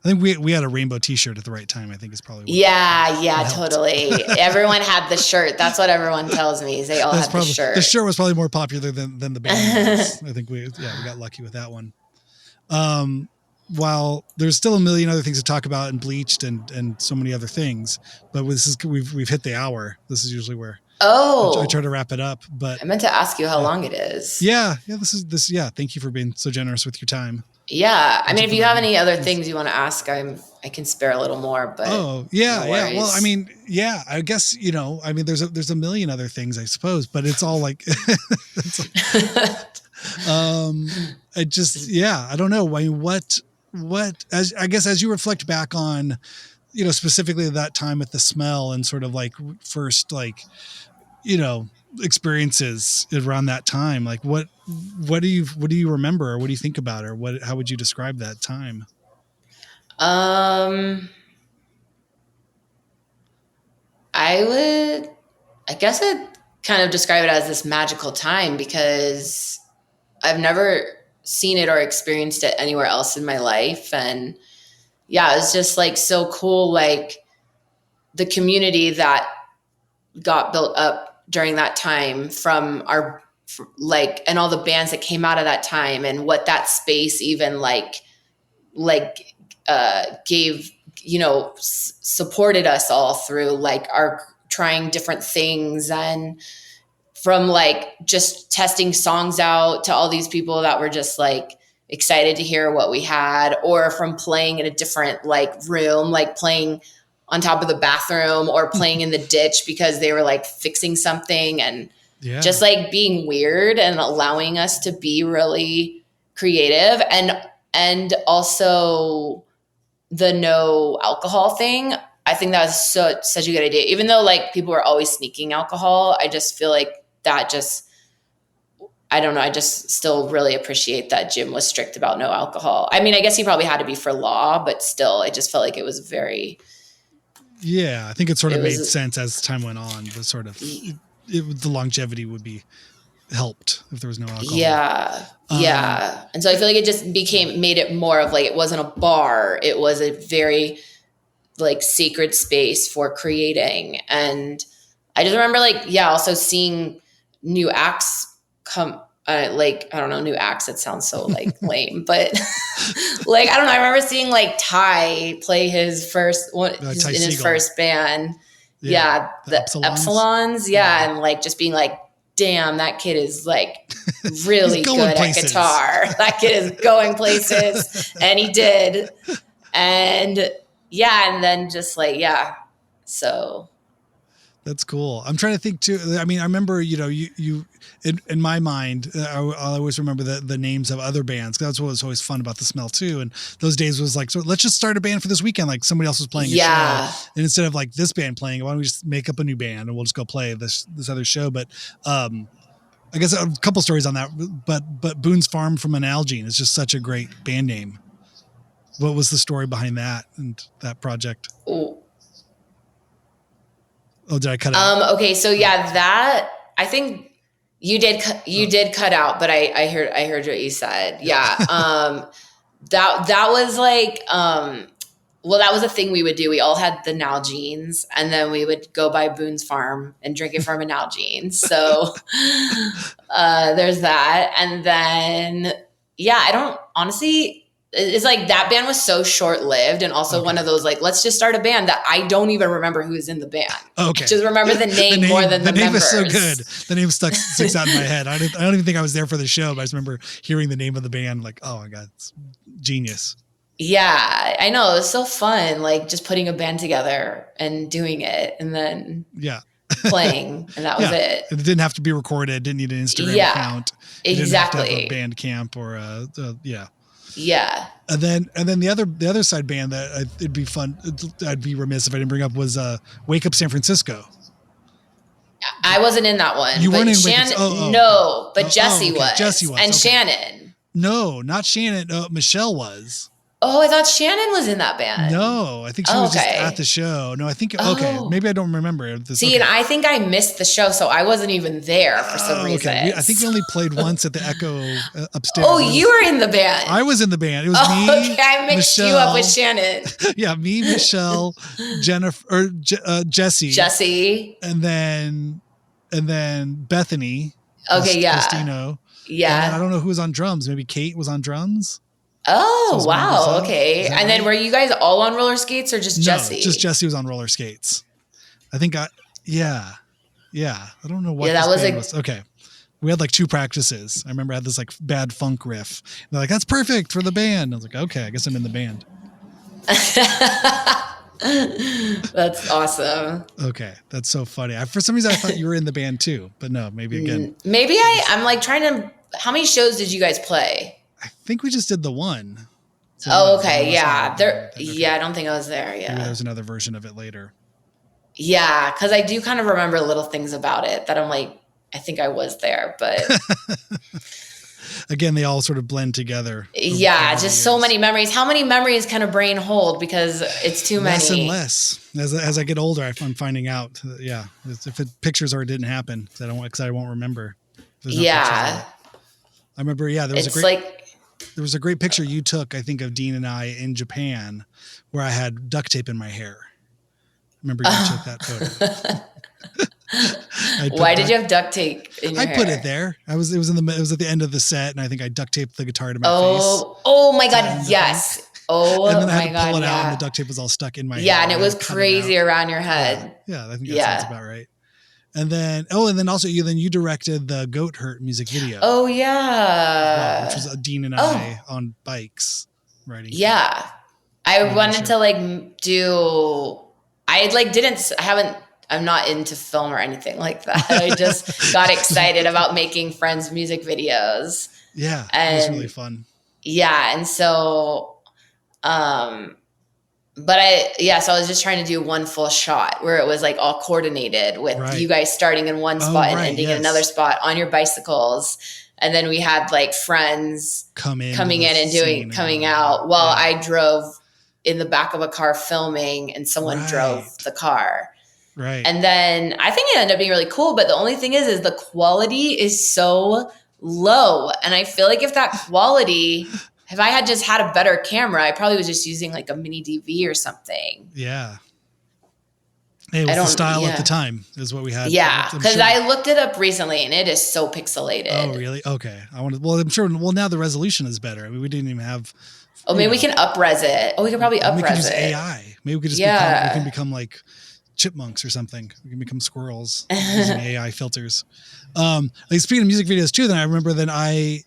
I think we had a rainbow T-shirt at the right time. I think is probably what totally. Everyone had the shirt. That's what everyone tells me. Is they all had the shirt. The shirt was probably more popular than the band was. I think we got lucky with that one. While there's still a million other things to talk about and Bleached and so many other things, but we've hit the hour. This is usually where I try to wrap it up. But I meant to ask you how long it is. Yeah. This. Yeah. Thank you for being so generous with your time. Yeah. I mean, if you have any other things you want to ask, I can spare a little more, but. Oh, yeah. No, yeah. Well, I mean, yeah, I guess, there's a million other things, I suppose, but it's all like, I just, I don't know. I mean, as you reflect back on, specifically that time at the Smell and sort of like first, like, experiences around that time, like what do you remember, or what do you think about, or how would you describe that time? I guess I'd kind of describe it as this magical time, because I've never seen it or experienced it anywhere else in my life. And yeah, it's just like so cool. Like the community that got built up during that time from and all the bands that came out of that time, and what that space even gave, supported us all through like our trying different things, and from like just testing songs out to all these people that were just like excited to hear what we had, or from playing in a different like room, like playing on top of the bathroom or playing in the ditch because they were like fixing something, and just like being weird and allowing us to be really creative. And also the no alcohol thing. I think that was such a good idea, even though like people were always sneaking alcohol. I just feel like I don't know. I just still really appreciate that Jim was strict about no alcohol. I mean, I guess he probably had to be for law, but still, I just felt like it was very. Yeah, I think it sort of made sense as time went on. The sort of the longevity would be helped if there was no alcohol. Yeah, yeah. And so I feel like it just made it more of like, it wasn't a bar. It was a very like sacred space for creating. And I just remember also seeing new acts come. I don't know, new acts. It sounds so like lame, but like, I don't know. I remember seeing like Ty play his first one in his first band. Yeah. The Epsilons. Yeah. And like, just being like, damn, that kid is like really good at guitar. That kid is going places, and he did. And yeah. And then just like, so. That's cool. I'm trying to think too. I mean, I remember, you in my mind, I'll always remember the names of other bands. That's what was always fun about the Smell too. And those days was like, so let's just start a band for this weekend. Like somebody else was playing a show, and instead of like this band playing, why don't we just make up a new band and we'll just go play this other show. But I guess a couple stories on that. But Boone's Farm from Analgene is just such a great band name. What was the story behind that and that project? Oh, did I cut out? Okay. So that, I think you did cut out, but I heard what you said. Yeah. That was like, that was a thing we would do. We all had the Nalgene's, and then we would go by Boone's Farm and drink it from a Nalgene's. So, there's that. And then, I don't honestly, it's like that band was so short-lived, and also one of those like, let's just start a band that I don't even remember who is in the band. Okay, I just remember the name more than the name members. is so good. The name sticks out in my head. I don't even think I was there for the show, but I just remember hearing the name of the band. Like, oh my god, it's genius. Yeah, I know. It was so fun, like just putting a band together and doing it, and then playing, and that was it. It didn't have to be recorded. Didn't need an Instagram account. Exactly. Didn't have to have a Bandcamp or Yeah. And then the other side band that it'd be fun. I'd be remiss if I didn't bring up was Wake Up San Francisco. I wasn't in that one. You weren't in Shannon? Wake Up. No, but Jesse was. Jesse was. And okay. Shannon. No, not Shannon. Michelle was. Oh, I thought Shannon was in that band. No, I think she was just at the show. No, I think, maybe I don't remember. See, and I think I missed the show, so I wasn't even there for some reason. I think we only played once at the Echo upstairs. Oh, you were in the band. I was in the band. It was me. Okay, I mixed Michelle, you up with Shannon. Yeah, me, Michelle, Jennifer, Jesse. And then Bethany. Okay, Christino. Yeah. And I don't know who was on drums. Maybe Kate was on drums. Oh, wow. Okay. And then were you guys all on roller skates or just Jesse? No, just Jesse was on roller skates. I think yeah. I don't know what was. Okay. We had like 2 practices. I remember I had this like bad funk riff. And they're like, that's perfect for the band. I was like, okay, I guess I'm in the band. That's awesome. Okay. That's so funny. For some reason I thought you were in the band too, but no, maybe again. Maybe I'm like trying to, how many shows did you guys play? I think we just did the one. So okay. Yeah. I don't think I was there. Yeah. Maybe there's another version of it later. Yeah. Cause I do kind of remember little things about it that I'm like, I think I was there, but again, they all sort of blend together. Yeah. Just so many memories. How many memories can a brain hold? Because it's too many. Less and less. As I get older, I'm finding out. If pictures or it didn't happen, because I won't remember. I remember. Yeah. There was a great picture you took, I think, of Dean and I in Japan where I had duct tape in my hair. I remember you took that photo. Why did you have duct tape in your hair? I put it there. It was at the end of the set, and I think I duct taped the guitar to my face. Oh my God, yes. Oh, and then I had to pull it out, and the duct tape was all stuck in my hair. Yeah, and it was crazy around your head. Yeah, I think that sounds about right. And then also you directed the Goat Hurt music video. Oh yeah, which was Dean and I on bikes riding. Yeah, I wanted to do. I'm not into film or anything like that. I just got excited about making friends' music videos. Yeah, it was really fun. Yeah, and so, so I was just trying to do one full shot where it was like all coordinated with you guys starting in one spot and ending in another spot on your bicycles. And then we had like friends coming in and coming out while I drove in the back of a car filming and someone drove the car. Right. And then I think it ended up being really cool. But the only thing is the quality is so low. And I feel like if that quality... If I had just had a better camera, I probably was just using like a mini DV or something. Yeah. It was the style at the time is what we had. Yeah. Because I looked it up recently and it is so pixelated. Oh, really? Okay. I'm sure. Well, now the resolution is better. I mean, we didn't even have. Oh, maybe we can up-res it. Oh, we could probably up-res it. We could use AI. Maybe we could just become like chipmunks or something. We can become squirrels using AI filters. Speaking of music videos too, then I remember that I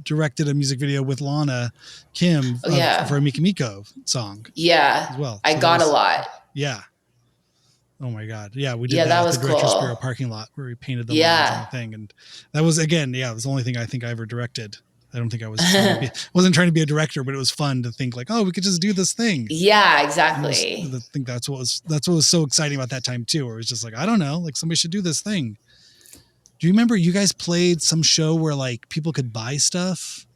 directed a music video with Lana Kim for a Mika Miko song. Yeah. As well. I got a lot. Yeah. Oh my God. Yeah. We did that at the Director's Bureau parking lot where we painted the lines and the thing. And that was, again, it was the only thing I think I ever directed. I don't think I wasn't trying to be a director, but it was fun to think like, oh, we could just do this thing. Yeah, exactly. I think that's what was so exciting about that time too, where it was just like, I don't know, like somebody should do this thing. Do you remember you guys played some show where like people could buy stuff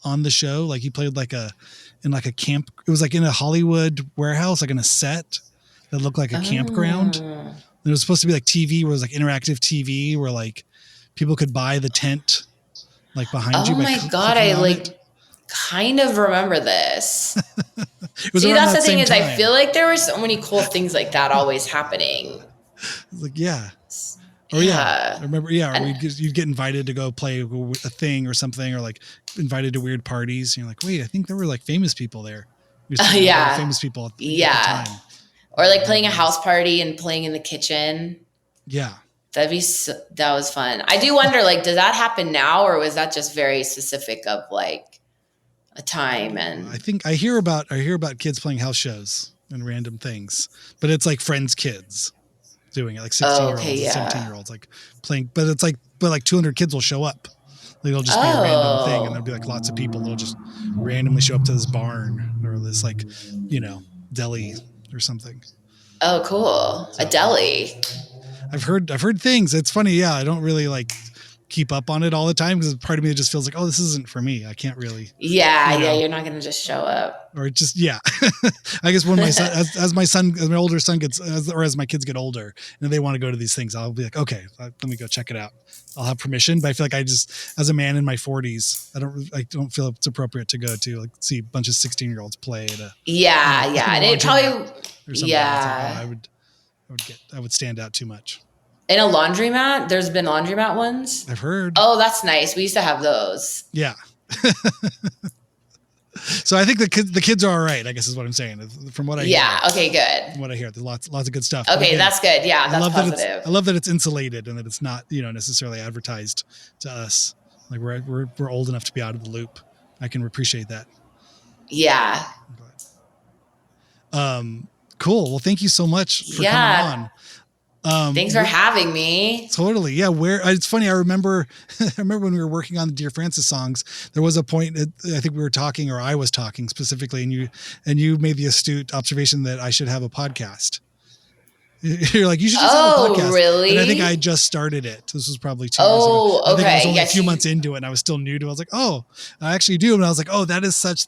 on the show? Like you played in a camp. It was like in a Hollywood warehouse, like in a set that looked like a campground. And it was supposed to be like TV, where it was like interactive TV, where like people could buy the tent like behind you. Oh my God, I kind of remember this. See, that's the thing is, I feel like there were so many cool things like that always happening. Like, yeah. Or Yeah. I remember. Yeah, or you'd get invited to go play a thing or something, or like invited to weird parties. And you're like, wait, I think there were like famous people there. Yeah. Famous people at the Yeah. time. Or like playing a house party and playing in the kitchen. Yeah. That was fun. I do wonder, like, does that happen now, or was that just very specific of like a time? And I think I hear about kids playing house shows and random things, but it's like friends' kids doing it, like 16-year-olds and 17-year-olds like playing. But it's like 200 kids will show up. Like it'll just be a random thing, and there'll be like lots of people that'll just randomly show up to this barn or this like, deli or something. Oh, cool. A deli. I've heard things. It's funny. Yeah. I don't really like keep up on it all the time because part of me just feels like, oh, this isn't for me. I can't really. Yeah. You're not going to just show up. Or just, yeah. I guess when my son, as my older son gets, as my kids get older and they want to go to these things, I'll be like, okay, let me go check it out. I'll have permission, but I feel like as a man in my 40s, I don't feel it's appropriate to go to like see a bunch of 16-year-olds play at a. And it probably, I would stand out too much. In a laundromat, there's been laundromat ones. I've heard. Oh, that's nice. We used to have those. Yeah. So I think the kids are all right, I guess is what I'm saying. From what I hear. Yeah. Okay, good. From what I hear, there's lots of good stuff. Okay, again, that's good. Yeah, that's positive. I love that it's insulated and that it's not, necessarily advertised to us. Like we're old enough to be out of the loop. I can appreciate that. Yeah. Cool. Well, thank you so much for coming on. Thanks for having me. Totally. Yeah. It's funny. I remember when we were working on the Dear Francis songs, there was a point I think we were talking, or I was talking specifically, and you made the astute observation that I should have a podcast. You're like, you should just have a podcast. Really? And I think I just started it. This was probably 2 years ago. I think I was only a few months into it and I was still new to it. I was like, oh, I actually do. And I was like, oh, that is such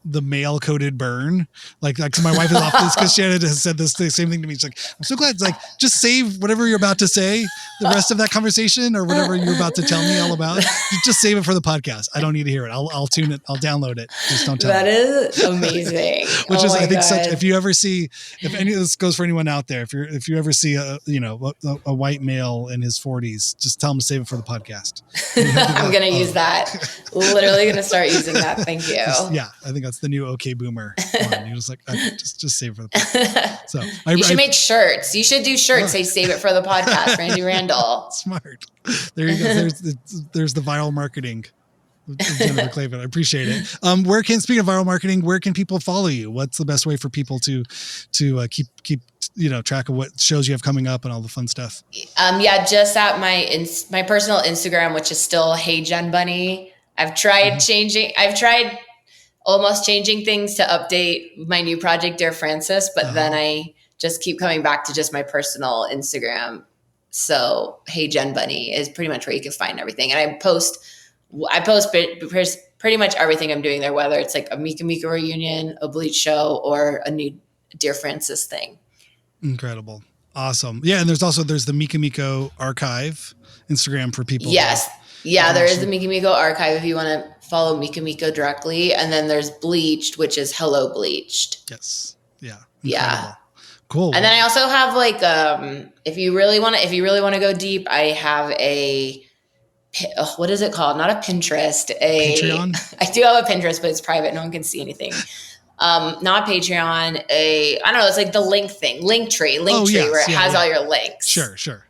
the male coded burn. Like my wife is off this because Shannon has said the same thing to me. She's like, I'm so glad. It's like, just save whatever you're about to say, the rest of that conversation or whatever you're about to tell me all about. Just save it for the podcast. I don't need to hear it. I'll tune it. I'll download it. Just don't tell me. That is amazing. Which is, I think, such, if you ever see, if any of this goes for anyone out there, if you ever see a white male in his 40s, just tell him to save it for the podcast. I'm going to use that. Literally going to start using that. Thank you. I think that's the new OK Boomer one. You're just like, just save it for the podcast. So you should make shirts. You should do shirts. Say save it for the podcast, Randy Randall. Smart. There you go. There's the viral marketing. Jennifer Clavin. I appreciate it. Speaking of viral marketing, where can people follow you? What's the best way for people to keep track of what shows you have coming up and all the fun stuff? Just at my personal Instagram, which is still Hey Jen Bunny. I've tried almost changing things to update my new project, Dear Francis, but then I just keep coming back to just my personal Instagram. So Hey Jen Bunny is pretty much where you can find everything. And I post pretty much everything I'm doing there, whether it's like a Mika Miko reunion, a Bleach show, or a new Dear Francis thing. Incredible. Awesome. Yeah. And there's the Mika Miko archive Instagram for people. Yes. There is the Mika Miko archive if you want to follow Mika Miko directly. And then there's Bleached, which is Hello Bleached. Yes. Yeah. Incredible. Yeah. Cool. And then I also have like, if you really want to go deep, I have what is it called? Not a Pinterest, Patreon. I do have a Pinterest, but it's private. No one can see anything. Not Patreon. I don't know. It's like the Linktree where it has all your links. Sure.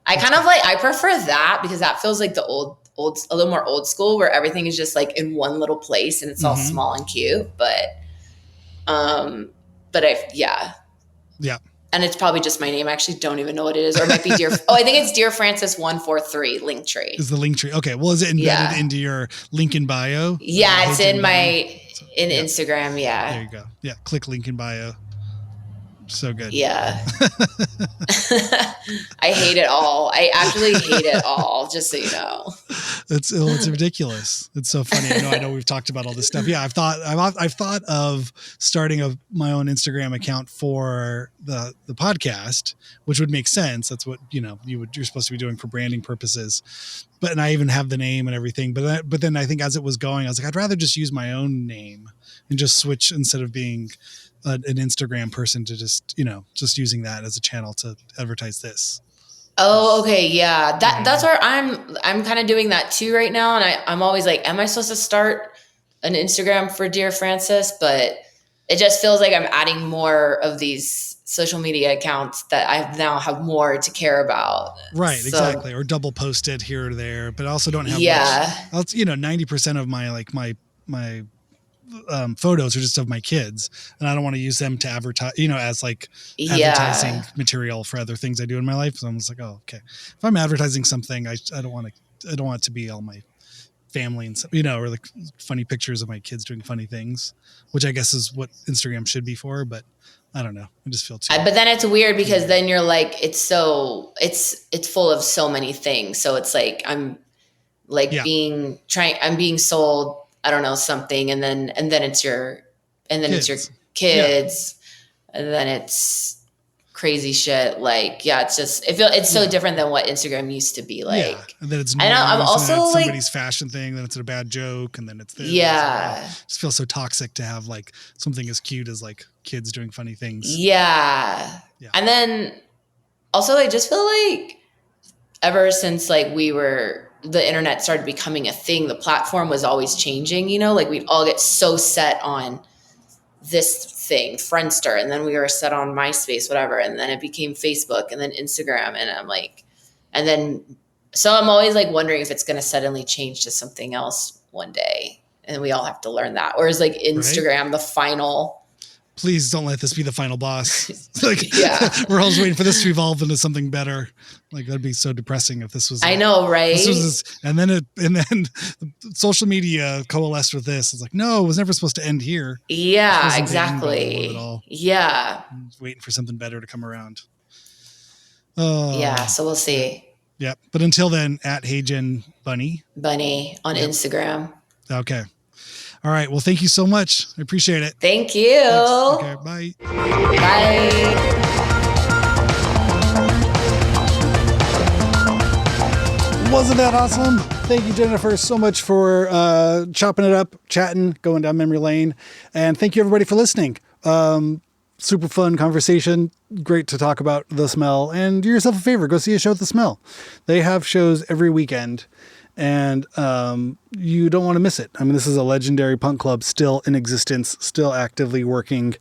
I kind of I prefer that because that feels like the old, a little more old school where everything is just like in one little place and it's all small and cute. Yeah. And it's probably just my name. I actually don't even know what it is. Or it might be I think it's Dear Francis 143 Linktree. Is the Linktree. Okay. Well, is it embedded into your link in bio? Yeah, it's in Instagram. Yeah. There you go. Yeah. Click link in bio. So good. Yeah. I hate it all. I actually hate it all, just so you know. It's ridiculous. It's so funny. I know we've talked about all this stuff. Yeah, I've thought of starting my own Instagram account for the podcast, which would make sense. That's what you're supposed to be doing for branding purposes. And I even have the name and everything. But then I think as it was going, I was like, I'd rather just use my own name and just switch instead of being an Instagram person to just using that as a channel to advertise this. Oh, okay. Yeah. That's where I'm kind of doing that too right now. And I'm always like, am I supposed to start an Instagram for Dear Francis? But it just feels like I'm adding more of these social media accounts that I now have more to care about. Right. So, exactly. Or double posted here or there, but I also don't have much. 90% of my photos are just of my kids, and I don't want to use them to advertise, as like advertising material for other things I do in my life. So I'm just like, oh, okay. If I'm advertising something, I don't want it to be all my family and stuff, or like funny pictures of my kids doing funny things, which I guess is what Instagram should be for. But I don't know. I just feel too. But then it's weird because then you're like, it's full of so many things. So it's like I'm being sold, I don't know, something, and then it's your kids, and then it's crazy shit. Like, it's just it's so different than what Instagram used to be like. Yeah. And then it's news, I'm also and then it's somebody's fashion thing, then it's a bad joke, and then it's this. Yeah. It just feels so toxic to have like something as cute as like kids doing funny things. Yeah. And then also I just feel like ever since like the internet started becoming a thing, the platform was always changing, like we'd all get so set on this thing, Friendster, and then we were set on MySpace, whatever. And then it became Facebook and then Instagram. And I'm like, so I'm always like wondering if it's going to suddenly change to something else one day. And we all have to learn that. Or is like Instagram the final? Please don't let this be the final boss. We're always waiting for this to evolve into something better. Like that'd be so depressing if this was. I know, right? And then social media coalesced with this. It's like, no, it was never supposed to end here. Yeah, exactly. At all. Yeah. I'm waiting for something better to come around. So we'll see. Yeah, but until then, at HeyJenBunny on Instagram. Okay. All right. Well, thank you so much. I appreciate it. Thank you. Thanks. Okay. Bye. Bye. Wasn't that awesome? Thank you, Jennifer, so much for chopping it up, chatting, going down memory lane. And thank you, everybody, for listening. Super fun conversation. Great to talk about The Smell. And do yourself a favor. Go see a show at The Smell. They have shows every weekend. And you don't want to miss it. I mean, this is a legendary punk club still in existence, still actively working.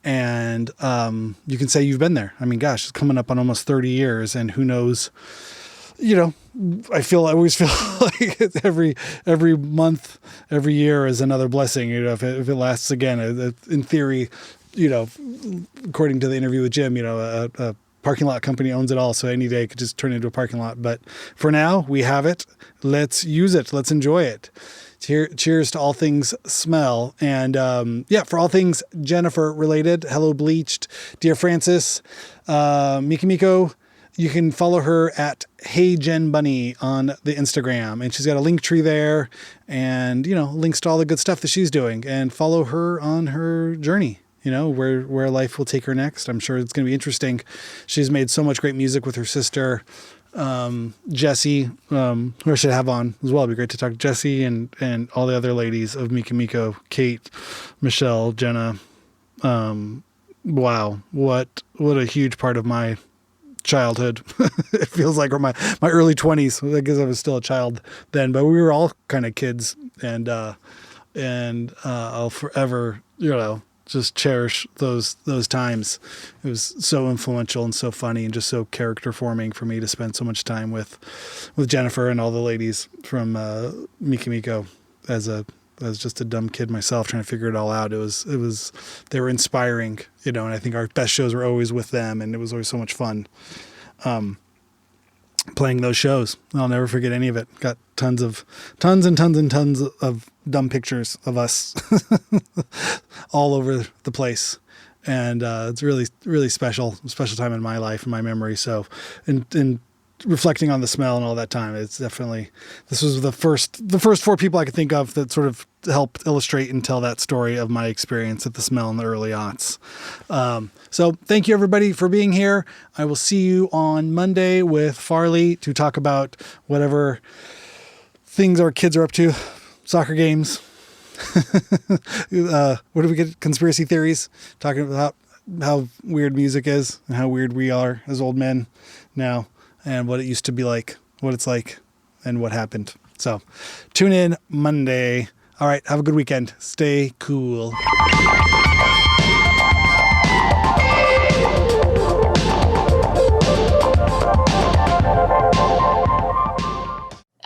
And you can say you've been there. I mean, gosh, it's coming up on almost 30 years. And who knows, I always feel like every month, every year is another blessing. If it lasts again, in theory, according to the interview with Jim, a parking lot company owns it all. So any day it could just turn into a parking lot. But for now, we have it. Let's use it. Let's enjoy it. Cheers to all things smell. And for all things Jennifer related, hello, Bleached, Dear Francis, Mika Miko. You can follow her at HeyJenBunny on the Instagram. And she's got a link tree there and, links to all the good stuff that she's doing. And follow her on her journey. Where life will take her next. I'm sure it's going to be interesting. She's made so much great music with her sister, Jessie, who I should have on as well. It'd be great to talk to Jessie and all the other ladies of Mika Miko, Kate, Michelle, Jenna. Wow. What a huge part of my childhood. It feels like, or my early 20s. I guess I was still a child then, but we were all kind of kids and I'll forever, just cherish those times. It was so influential and so funny and just so character forming for me to spend so much time with Jennifer and all the ladies from Mika Miko as just a dumb kid myself trying to figure it all out. They were inspiring, and I think our best shows were always with them, and it was always so much fun playing those shows. I'll never forget any of it. Got tons of dumb pictures of us all over the place. And it's really, really special time in my life and my memory. So, and reflecting on the smell and all that time. It's definitely, this was the first 4 people I could think of that sort of helped illustrate and tell that story of my experience at the smell in the early aughts. So thank you everybody for being here. I will see you on Monday with Farley to talk about whatever things our kids are up to, soccer games. What do we get? Conspiracy theories, talking about how weird music is and how weird we are as old men now, and what it used to be like, what it's like, and what happened. So tune in Monday. All right, have a good weekend. Stay cool.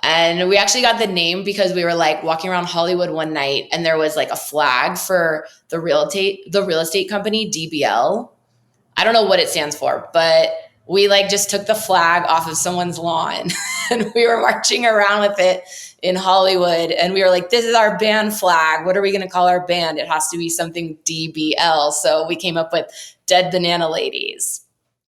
And we actually got the name because we were like walking around Hollywood one night and there was like a flag for the real estate company, DBL. I don't know what it stands for, but we like just took the flag off of someone's lawn and we were marching around with it in Hollywood. And we were like, this is our band flag. What are we going to call our band? It has to be something DBL. So we came up with Dead Banana Ladies.